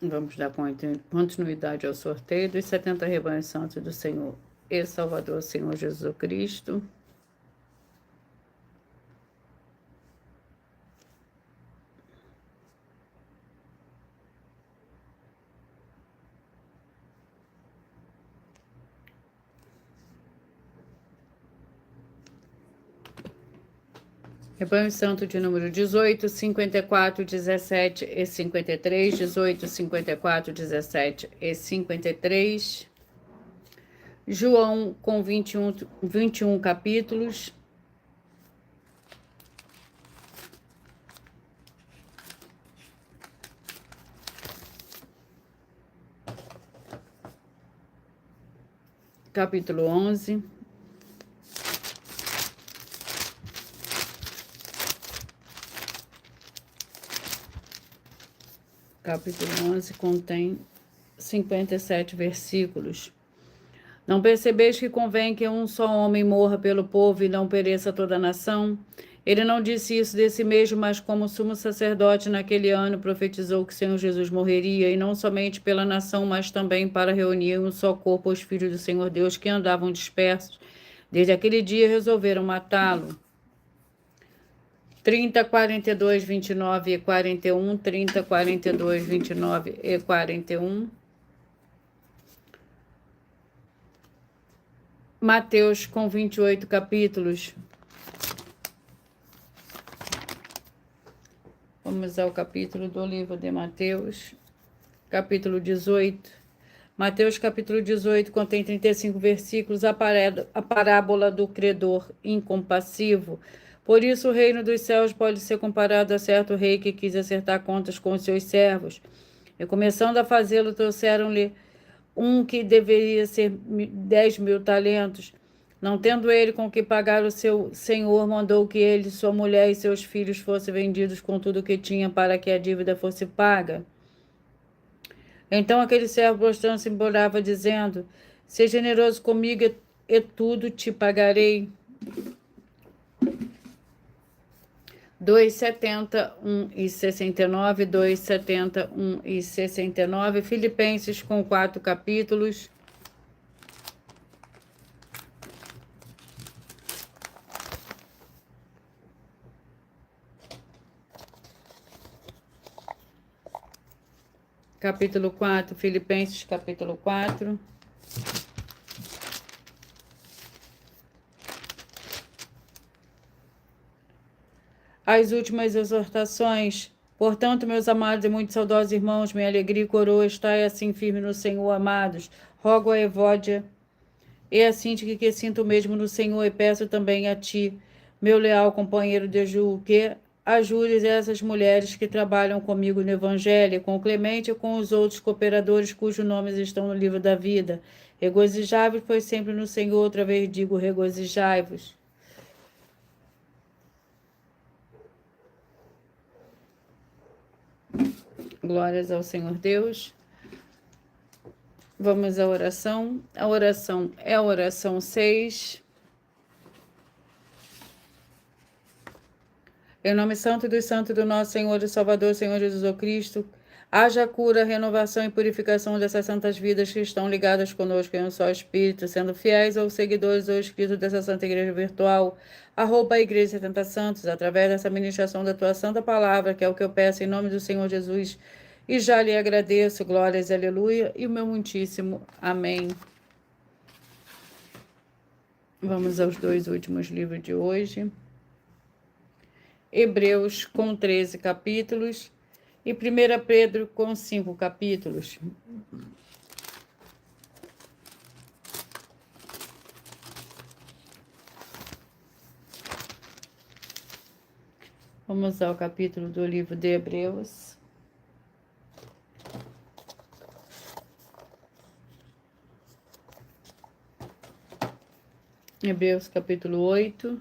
Vamos dar continuidade ao sorteio dos 70 rebanhos santos do Senhor e Salvador, Senhor Jesus Cristo. Rebanho Santo de número 18, 54, 17 e 53, 18, 54, 17 e 53. João com 21 capítulos. Capítulo 11. Capítulo 11 contém 57 versículos. Não percebeis que convém que um só homem morra pelo povo e não pereça toda a nação? Ele não disse isso de si mesmo, mas como sumo sacerdote naquele ano profetizou que o Senhor Jesus morreria, e não somente pela nação, mas também para reunir em um só corpo os filhos do Senhor Deus que andavam dispersos. Desde aquele dia resolveram matá-lo. 30, 42, 29 e 41, 30, 42, 29 e 41. Mateus com 28 capítulos. Vamos ao capítulo do livro de Mateus, capítulo 18. Mateus capítulo 18 contém 35 versículos, a parábola do credor incompassivo. Por isso o reino dos céus pode ser comparado a certo rei que quis acertar contas com os seus servos. E começando a fazê-lo, trouxeram-lhe um que deveria ser 10.000 talentos. Não tendo ele com que pagar, o seu senhor mandou que ele, sua mulher e seus filhos fossem vendidos com tudo o que tinha para que a dívida fosse paga. Então aquele servo prostrando-se implorava, dizendo: seja generoso comigo e tudo te pagarei. 2,70, 1,69, 2,70, 1,69. Filipenses com 4 capítulos. Capítulo 4, Filipenses capítulo 4. as últimas exortações. Portanto, meus amados e muito saudosos irmãos, minha alegria e coroa, estai assim firme no Senhor, amados. Rogo a Evódia e a Síntica que sinto mesmo no Senhor, e peço também a ti, meu leal companheiro de julgo, que ajudes essas mulheres que trabalham comigo no Evangelho, com o Clemente e com os outros cooperadores cujos nomes estão no livro da vida. Regozijai-vos, pois sempre no Senhor, outra vez digo, regozijai-vos. Glórias ao Senhor Deus. Vamos à oração. A oração é a oração 6. Em nome santo dos santos do nosso Senhor e Salvador, Senhor Jesus Cristo, haja cura, renovação e purificação dessas santas vidas que estão ligadas conosco em um só Espírito, sendo fiéis aos seguidores ou inscritos dessa Santa Igreja Virtual, arroba a Igreja 70 Santos, através dessa ministração da Tua Santa Palavra, que é o que eu peço em nome do Senhor Jesus, e já lhe agradeço, glórias, aleluia, e o meu muitíssimo amém. Vamos aos 2 últimos livros de hoje. Hebreus com 13 capítulos e 1 Pedro com 5 capítulos. Vamos ao capítulo do livro de Hebreus. Hebreus capítulo 8,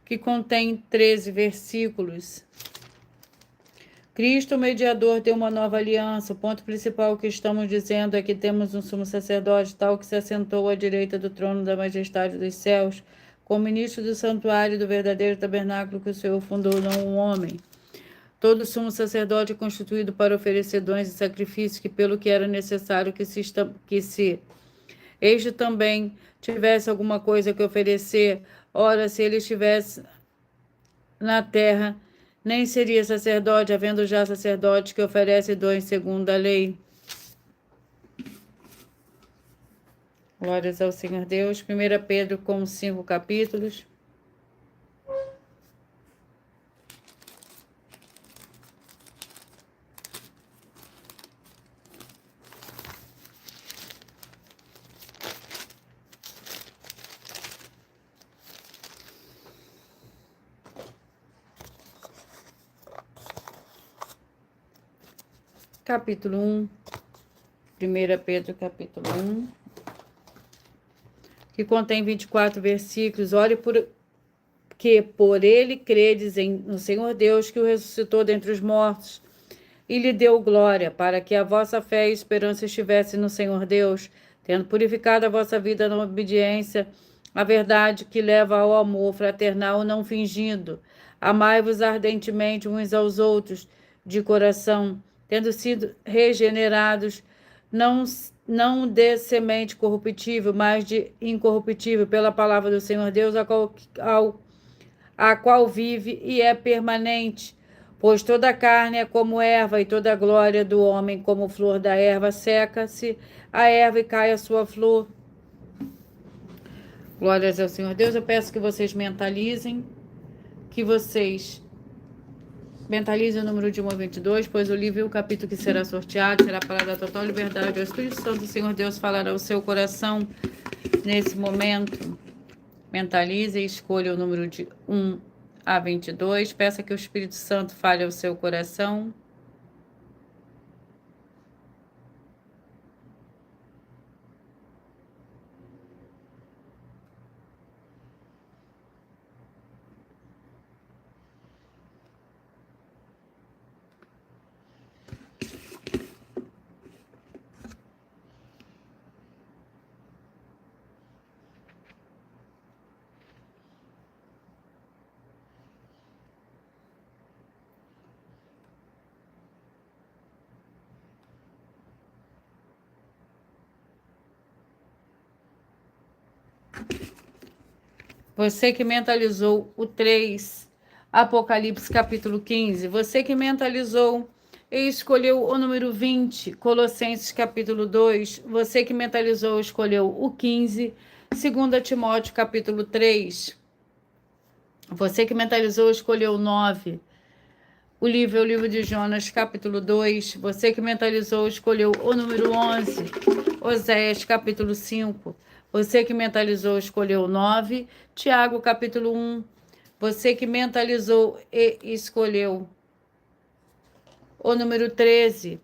que contém 13 versículos. Cristo, o mediador de uma nova aliança. O ponto principal que estamos dizendo é que temos um sumo sacerdote tal que se assentou à direita do trono da majestade dos céus, como ministro do santuário e do verdadeiro tabernáculo que o Senhor fundou, não um homem. Todo sumo sacerdote é constituído para oferecer dons e sacrifícios, que pelo que era necessário que se este também tivesse alguma coisa que oferecer. Ora, se ele estivesse na terra, nem seria sacerdote, havendo já sacerdote que oferece dons segundo a lei. Glórias ao Senhor Deus. 1 Pedro com 5 capítulos. Capítulo 1, 1 Pedro capítulo 1, que contém 24 versículos. Ore que por ele credes no Senhor Deus, que o ressuscitou dentre os mortos, e lhe deu glória, para que a vossa fé e esperança estivessem no Senhor Deus, tendo purificado a vossa vida na obediência à verdade que leva ao amor fraternal não fingindo. Amai-vos ardentemente uns aos outros, de coração, tendo sido regenerados, não de semente corruptível, mas de incorruptível, pela palavra do Senhor Deus, a qual vive e é permanente. Pois toda a carne é como erva, e toda a glória do homem como flor da erva. Seca-se a erva e cai a sua flor. Glórias ao Senhor Deus. Eu peço que vocês mentalizem, mentalize o número de 1 a 22, pois o livro e o capítulo que será sorteado será para dar total liberdade ao Espírito Santo do Senhor Deus falar ao seu coração nesse momento. Mentalize e escolha o número de 1 a 22. Peça que o Espírito Santo fale ao seu coração. Você que mentalizou o 3, Apocalipse capítulo 15. Você que mentalizou e escolheu o número 20, Colossenses capítulo 2. Você que mentalizou e escolheu o 15, 2 Timóteo capítulo 3. Você que mentalizou, escolheu o 9. O livro é o livro de Jonas, capítulo 2. Você que mentalizou, escolheu o número 11. Oséias, capítulo 5. Você que mentalizou, escolheu o 9. Tiago, capítulo 1. Você que mentalizou e escolheu o número 13.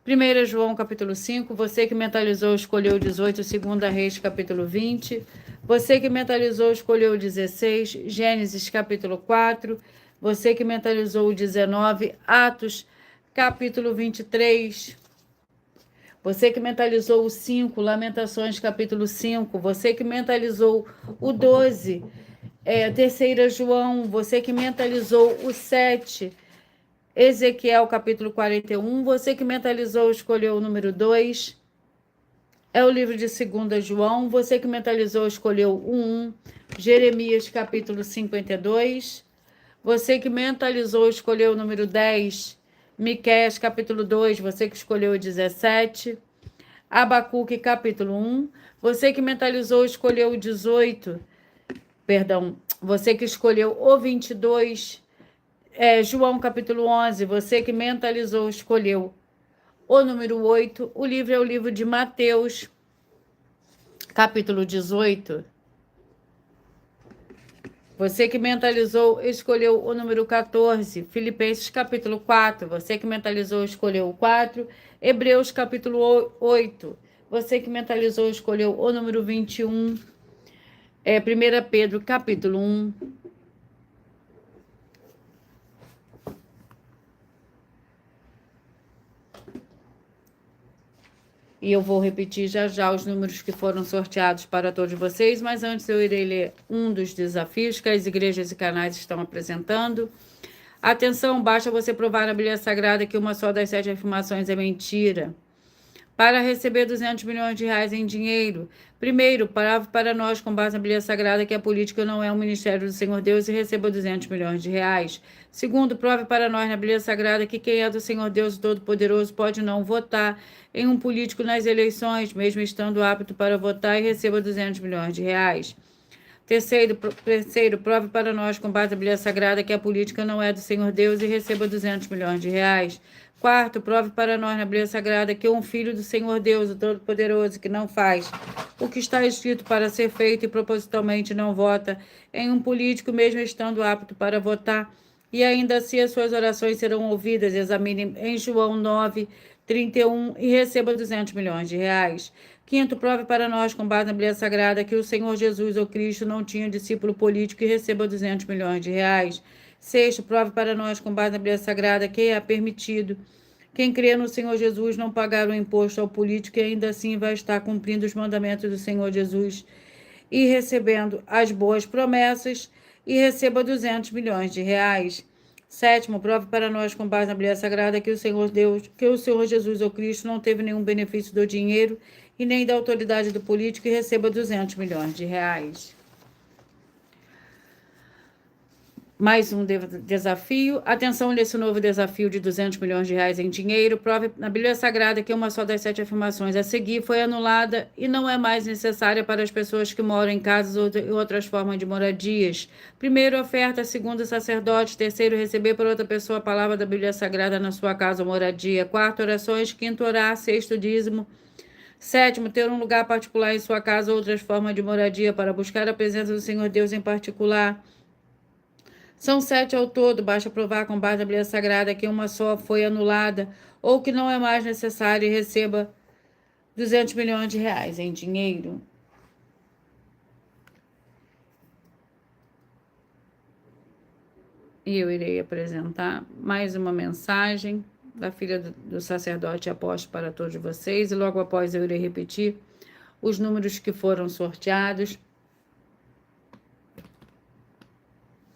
1 João, capítulo 5. Você que mentalizou, escolheu o 18. 2 Reis, capítulo 20. Você que mentalizou, escolheu o 16. Gênesis, capítulo 4. Você que mentalizou o 19, Atos, capítulo 23. Você que mentalizou o 5, Lamentações, capítulo 5. Você que mentalizou o 12, 3 João. Você que mentalizou o 7, Ezequiel, capítulo 41. Você que mentalizou, escolheu o número 2. É o livro de 2 João. Você que mentalizou, escolheu o 1. Jeremias, capítulo 52. Você que mentalizou, escolheu o número 10. Miqueias, capítulo 2. Você que escolheu o 17. Abacuque, capítulo 1. Você que mentalizou, escolheu o 18. Perdão. Você que escolheu o 22. João, capítulo 11. Você que mentalizou, escolheu o número 8. O livro é o livro de Mateus, capítulo 18. Você que mentalizou, escolheu o número 14, Filipenses capítulo 4. Você que mentalizou, escolheu o 4, Hebreus capítulo 8. Você que mentalizou, escolheu o número 21, 1 Pedro capítulo 1. E eu vou repetir já os números que foram sorteados para todos vocês, mas antes eu irei ler um dos desafios que as igrejas e canais estão apresentando. Atenção, basta você provar na Bíblia Sagrada que uma só das 7 afirmações é mentira. Para receber 200 milhões de reais em dinheiro, primeiro, prove para nós, com base na Bíblia Sagrada, que a política não é um ministério do Senhor Deus e receba 200 milhões de reais. Segundo, prove para nós na Bíblia Sagrada que quem é do Senhor Deus Todo-Poderoso pode não votar em um político nas eleições, mesmo estando apto para votar, e receba 200 milhões de reais. Terceiro, prove para nós, com base na Bíblia Sagrada, que a política não é do Senhor Deus e receba 200 milhões de reais. Quarto, prove para nós na Bíblia Sagrada que um filho do Senhor Deus, o Todo-Poderoso, que não faz o que está escrito para ser feito e propositalmente não vota em um político, mesmo estando apto para votar, e ainda assim as suas orações serão ouvidas. Examine em João 9, 31 e receba 200 milhões de reais. Quinto, prove para nós, com base na Bíblia Sagrada, que o Senhor Jesus ou Cristo não tinha discípulo político e receba 200 milhões de reais. Sexto, prove para nós, com base na Bíblia Sagrada, que é permitido quem crê no Senhor Jesus não pagar o imposto ao político e ainda assim vai estar cumprindo os mandamentos do Senhor Jesus e recebendo as boas promessas e receba 200 milhões de reais. Sétimo, prove para nós, com base na Bíblia Sagrada, que o Senhor Jesus ou Cristo não teve nenhum benefício do dinheiro e nem da autoridade do político e receba 200 milhões de reais. Mais um desafio. Atenção nesse novo desafio de 200 milhões de reais em dinheiro. Prove na Bíblia Sagrada que uma só das 7 afirmações a seguir foi anulada e não é mais necessária para as pessoas que moram em casas ou outras formas de moradias. Primeiro, oferta. Segundo, sacerdote. Terceiro, receber por outra pessoa a palavra da Bíblia Sagrada na sua casa ou moradia. Quarto, orações. Quinto, orar. Sexto, dízimo. Sétimo, ter um lugar particular em sua casa ou outras formas de moradia para buscar a presença do Senhor Deus em particular. São 7 ao todo, basta provar com base na Bíblia Sagrada que uma só foi anulada ou que não é mais necessário e receba 200 milhões de reais em dinheiro. E eu irei apresentar mais uma mensagem da filha do sacerdote apóstolo para todos vocês e logo após eu irei repetir os números que foram sorteados.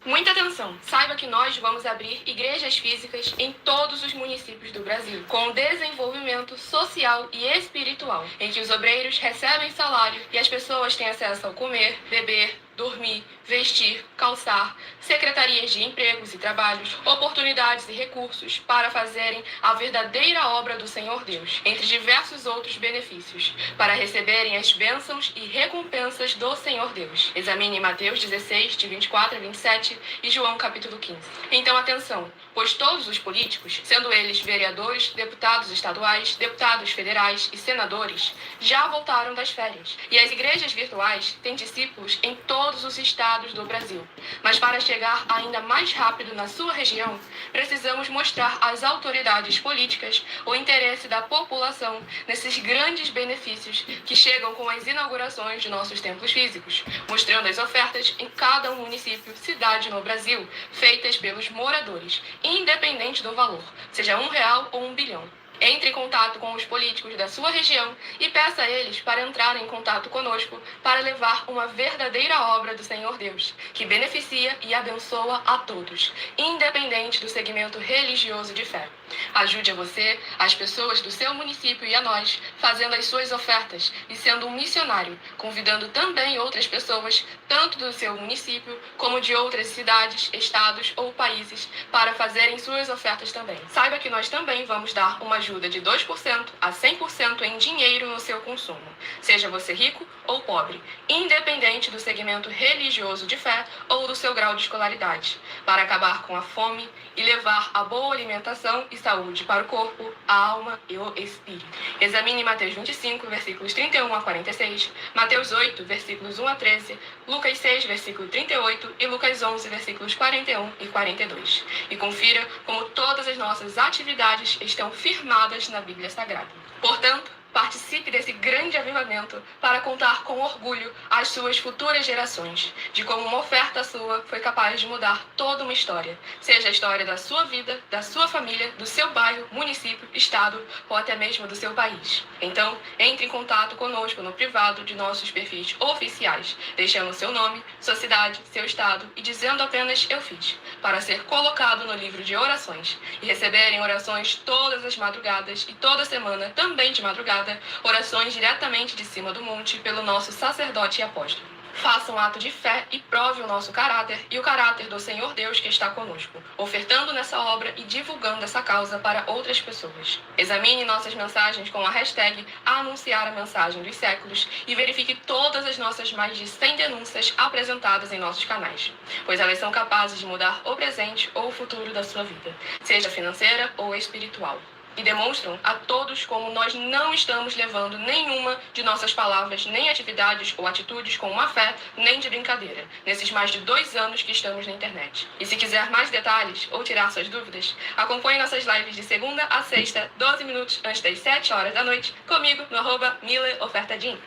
Muita atenção! Saiba que nós vamos abrir igrejas físicas em todos os municípios do Brasil, com desenvolvimento social e espiritual, em que os obreiros recebem salário e as pessoas têm acesso ao comer, beber, dormir, vestir, calçar, secretarias de empregos e trabalhos, oportunidades e recursos para fazerem a verdadeira obra do Senhor Deus, entre diversos outros benefícios, para receberem as bênçãos e recompensas do Senhor Deus. Examine Mateus 16, de 24 a 27 e João capítulo 15. Então atenção, pois todos os políticos, sendo eles vereadores, deputados estaduais, deputados federais e senadores, já voltaram das férias. E as igrejas virtuais têm discípulos em todos os estados do Brasil. Mas para chegar ainda mais rápido na sua região, precisamos mostrar às autoridades políticas o interesse da população nesses grandes benefícios que chegam com as inaugurações de nossos templos físicos, mostrando as ofertas em cada município, cidade no Brasil, feitas pelos moradores, independente do valor, seja R$1 ou 1 bilhão. Entre em contato com os políticos da sua região e peça a eles para entrarem em contato conosco para levar uma verdadeira obra do Senhor Deus, que beneficia e abençoa a todos, independente do segmento religioso de fé. Ajude a você, as pessoas do seu município e a nós, fazendo as suas ofertas e sendo um missionário, convidando também outras pessoas, tanto do seu município como de outras cidades, estados ou países, para fazerem suas ofertas também. Saiba que nós também vamos dar uma ajuda de 2% a 100% em dinheiro no seu consumo, seja você rico ou pobre, independente do segmento religioso de fé ou do seu grau de escolaridade, para acabar com a fome e levar a boa alimentação e saúde para o corpo, a alma e o espírito. Examine Mateus 25, versículos 31 a 46, Mateus 8, versículos 1 a 13, Lucas 6, versículo 38 e Lucas 11, versículos 41 e 42. E confira como todas as nossas atividades estão firmadas na Bíblia Sagrada. Portanto, participe desse grande avivamento para contar com orgulho às suas futuras gerações, de como uma oferta sua foi capaz de mudar toda uma história, seja a história da sua vida, da sua família, do seu bairro, município, estado ou até mesmo do seu país. Então, entre em contato conosco no privado de nossos perfis oficiais, deixando seu nome, sua cidade, seu estado e dizendo apenas "eu fiz", para ser colocado no livro de orações e receberem orações todas as madrugadas e toda semana, também de madrugada, orações diretamente de cima do monte pelo nosso sacerdote e apóstolo. Faça um ato de fé e prove o nosso caráter e o caráter do Senhor Deus que está conosco, ofertando nessa obra e divulgando essa causa para outras pessoas. Examine nossas mensagens com a hashtag Anunciar a Mensagem dos Séculos e verifique todas as nossas mais de 100 denúncias apresentadas em nossos canais, pois elas são capazes de mudar o presente ou o futuro da sua vida, seja financeira ou espiritual. E demonstram a todos como nós não estamos levando nenhuma de nossas palavras, nem atividades ou atitudes com má fé, nem de brincadeira, nesses mais de 2 anos que estamos na internet. E se quiser mais detalhes ou tirar suas dúvidas, acompanhe nossas lives de segunda a sexta, 12 minutos antes das 7 horas da noite, comigo no @MileOfertadim.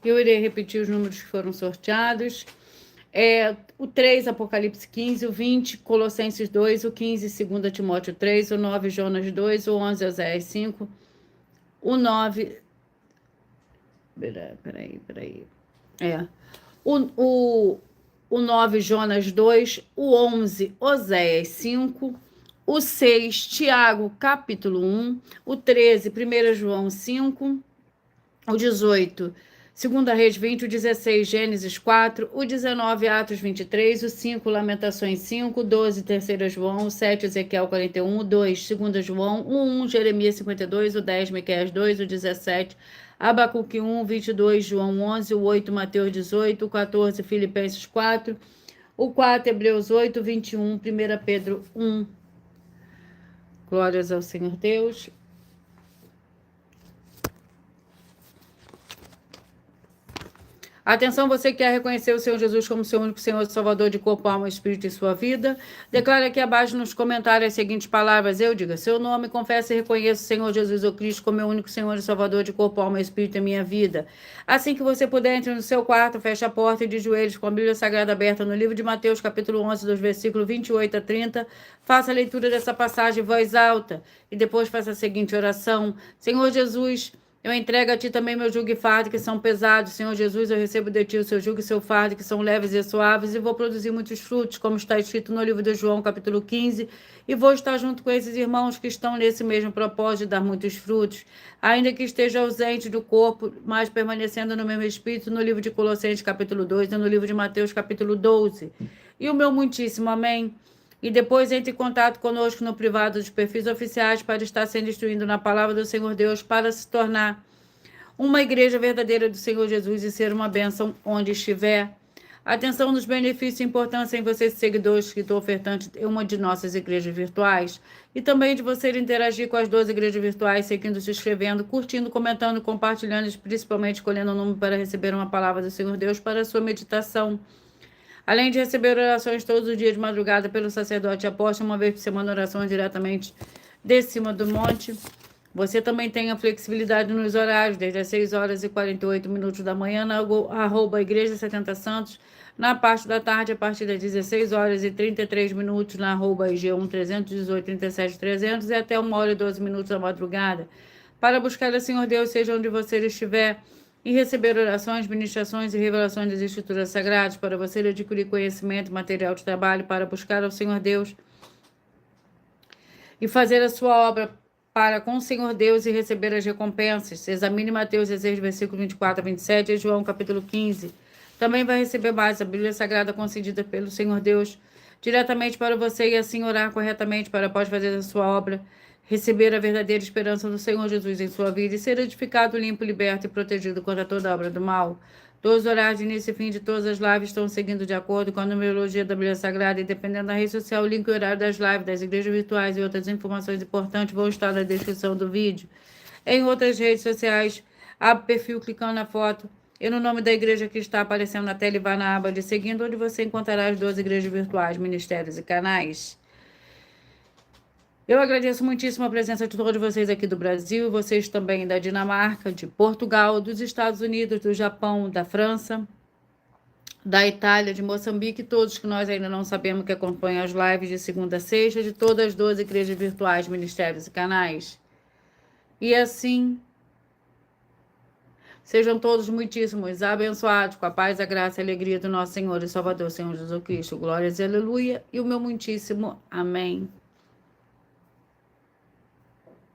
Eu irei repetir os números que foram sorteados. O 3, Apocalipse 15, o 20, Colossenses 2, o 15, 2 Timóteo 3, o 9, Jonas 2, o 11, Oséias 5, o 9... Peraí. O 9, Jonas 2, o 11, Oséias 5, o 6, Tiago, capítulo 1, o 13, 1 João 5, o 18, 2 Reis 20, o 16, Gênesis 4, o 19, Atos 23, o 5, Lamentações 5, o 12, 3 João, o 7, Ezequiel 41, o 2, 2 João, o 1, Jeremias 52, o 10, Miqueias 2, o 17, Abacuque 1, 22, João 11, o 8, Mateus 18, o 14, Filipenses 4, o 4, Hebreus 8, 21, 1 Pedro 1. Glórias ao Senhor Deus. Atenção, você que quer reconhecer o Senhor Jesus como seu único Senhor e Salvador de corpo, alma e espírito em sua vida, declare aqui abaixo nos comentários as seguintes palavras. Eu diga seu nome, confesse e reconheça o Senhor Jesus ou Cristo como meu único Senhor e Salvador de corpo, alma e espírito em minha vida. Assim que você puder, entre no seu quarto, feche a porta e de joelhos com a Bíblia Sagrada aberta no livro de Mateus, capítulo 11, dos versículos 28 a 30. Faça a leitura dessa passagem em voz alta e depois faça a seguinte oração. Senhor Jesus, Eu entrego a ti também meu jugo e fardo, que são pesados. Senhor Jesus, eu recebo de ti o seu jugo e seu fardo, que são leves e suaves, e vou produzir muitos frutos, como está escrito no livro de João, capítulo 15, e vou estar junto com esses irmãos que estão nesse mesmo propósito de dar muitos frutos, ainda que esteja ausente do corpo, mas permanecendo no mesmo espírito, no livro de Colossenses, capítulo 2, e no livro de Mateus, capítulo 12. E o meu muitíssimo amém. E depois entre em contato conosco no privado dos perfis oficiais para estar sendo instruído na palavra do Senhor Deus, para se tornar uma igreja verdadeira do Senhor Jesus e ser uma bênção onde estiver. Atenção nos benefícios e importância em você, seguidor, escritor, ofertante em uma de nossas igrejas virtuais. E também de você interagir com as 12 igrejas virtuais, seguindo, se inscrevendo, curtindo, comentando, compartilhando e principalmente escolhendo o número para receber uma palavra do Senhor Deus para a sua meditação. Além de receber orações todos os dias de madrugada pelo sacerdote apóstolo, uma vez por semana, orações diretamente de cima do monte. Você também tem a flexibilidade nos horários, desde as 6 horas e 48 minutos da manhã, na @Igreja 70 Santos, na parte da tarde, a partir das 16 horas e 33 minutos, na @IG1 318 37 300 e até 1 hora e 12 minutos da madrugada, para buscar o Senhor Deus, seja onde você estiver, e receber orações, ministrações e revelações das Escrituras Sagradas, para você adquirir conhecimento e material de trabalho, para buscar ao Senhor Deus e fazer a sua obra para com o Senhor Deus e receber as recompensas. Examine Mateus 16, versículo 24 a 27 e João capítulo 15. Também vai receber mais a Bíblia Sagrada concedida pelo Senhor Deus diretamente para você e assim orar corretamente para após fazer a sua obra, receber a verdadeira esperança do Senhor Jesus em sua vida e ser edificado, limpo, liberto e protegido contra toda obra do mal. Todos os horários de início e fim de todas as lives estão seguindo de acordo com a numerologia da Bíblia Sagrada e dependendo da rede social, o link e o horário das lives, das igrejas virtuais e outras informações importantes vão estar na descrição do vídeo. Em outras redes sociais, abre o perfil clicando na foto e no nome da igreja que está aparecendo na tela e vá na aba de seguindo, onde você encontrará as 12 igrejas virtuais, ministérios e canais. Eu agradeço muitíssimo a presença de todos vocês aqui do Brasil, vocês também da Dinamarca, de Portugal, dos Estados Unidos, do Japão, da França, da Itália, de Moçambique, todos que nós ainda não sabemos que acompanham as lives de segunda a sexta, de todas as 12 igrejas virtuais, ministérios e canais. E assim, sejam todos muitíssimos abençoados com a paz, a graça e a alegria do nosso Senhor e Salvador, Senhor Jesus Cristo. Glórias e aleluia. E o meu muitíssimo amém.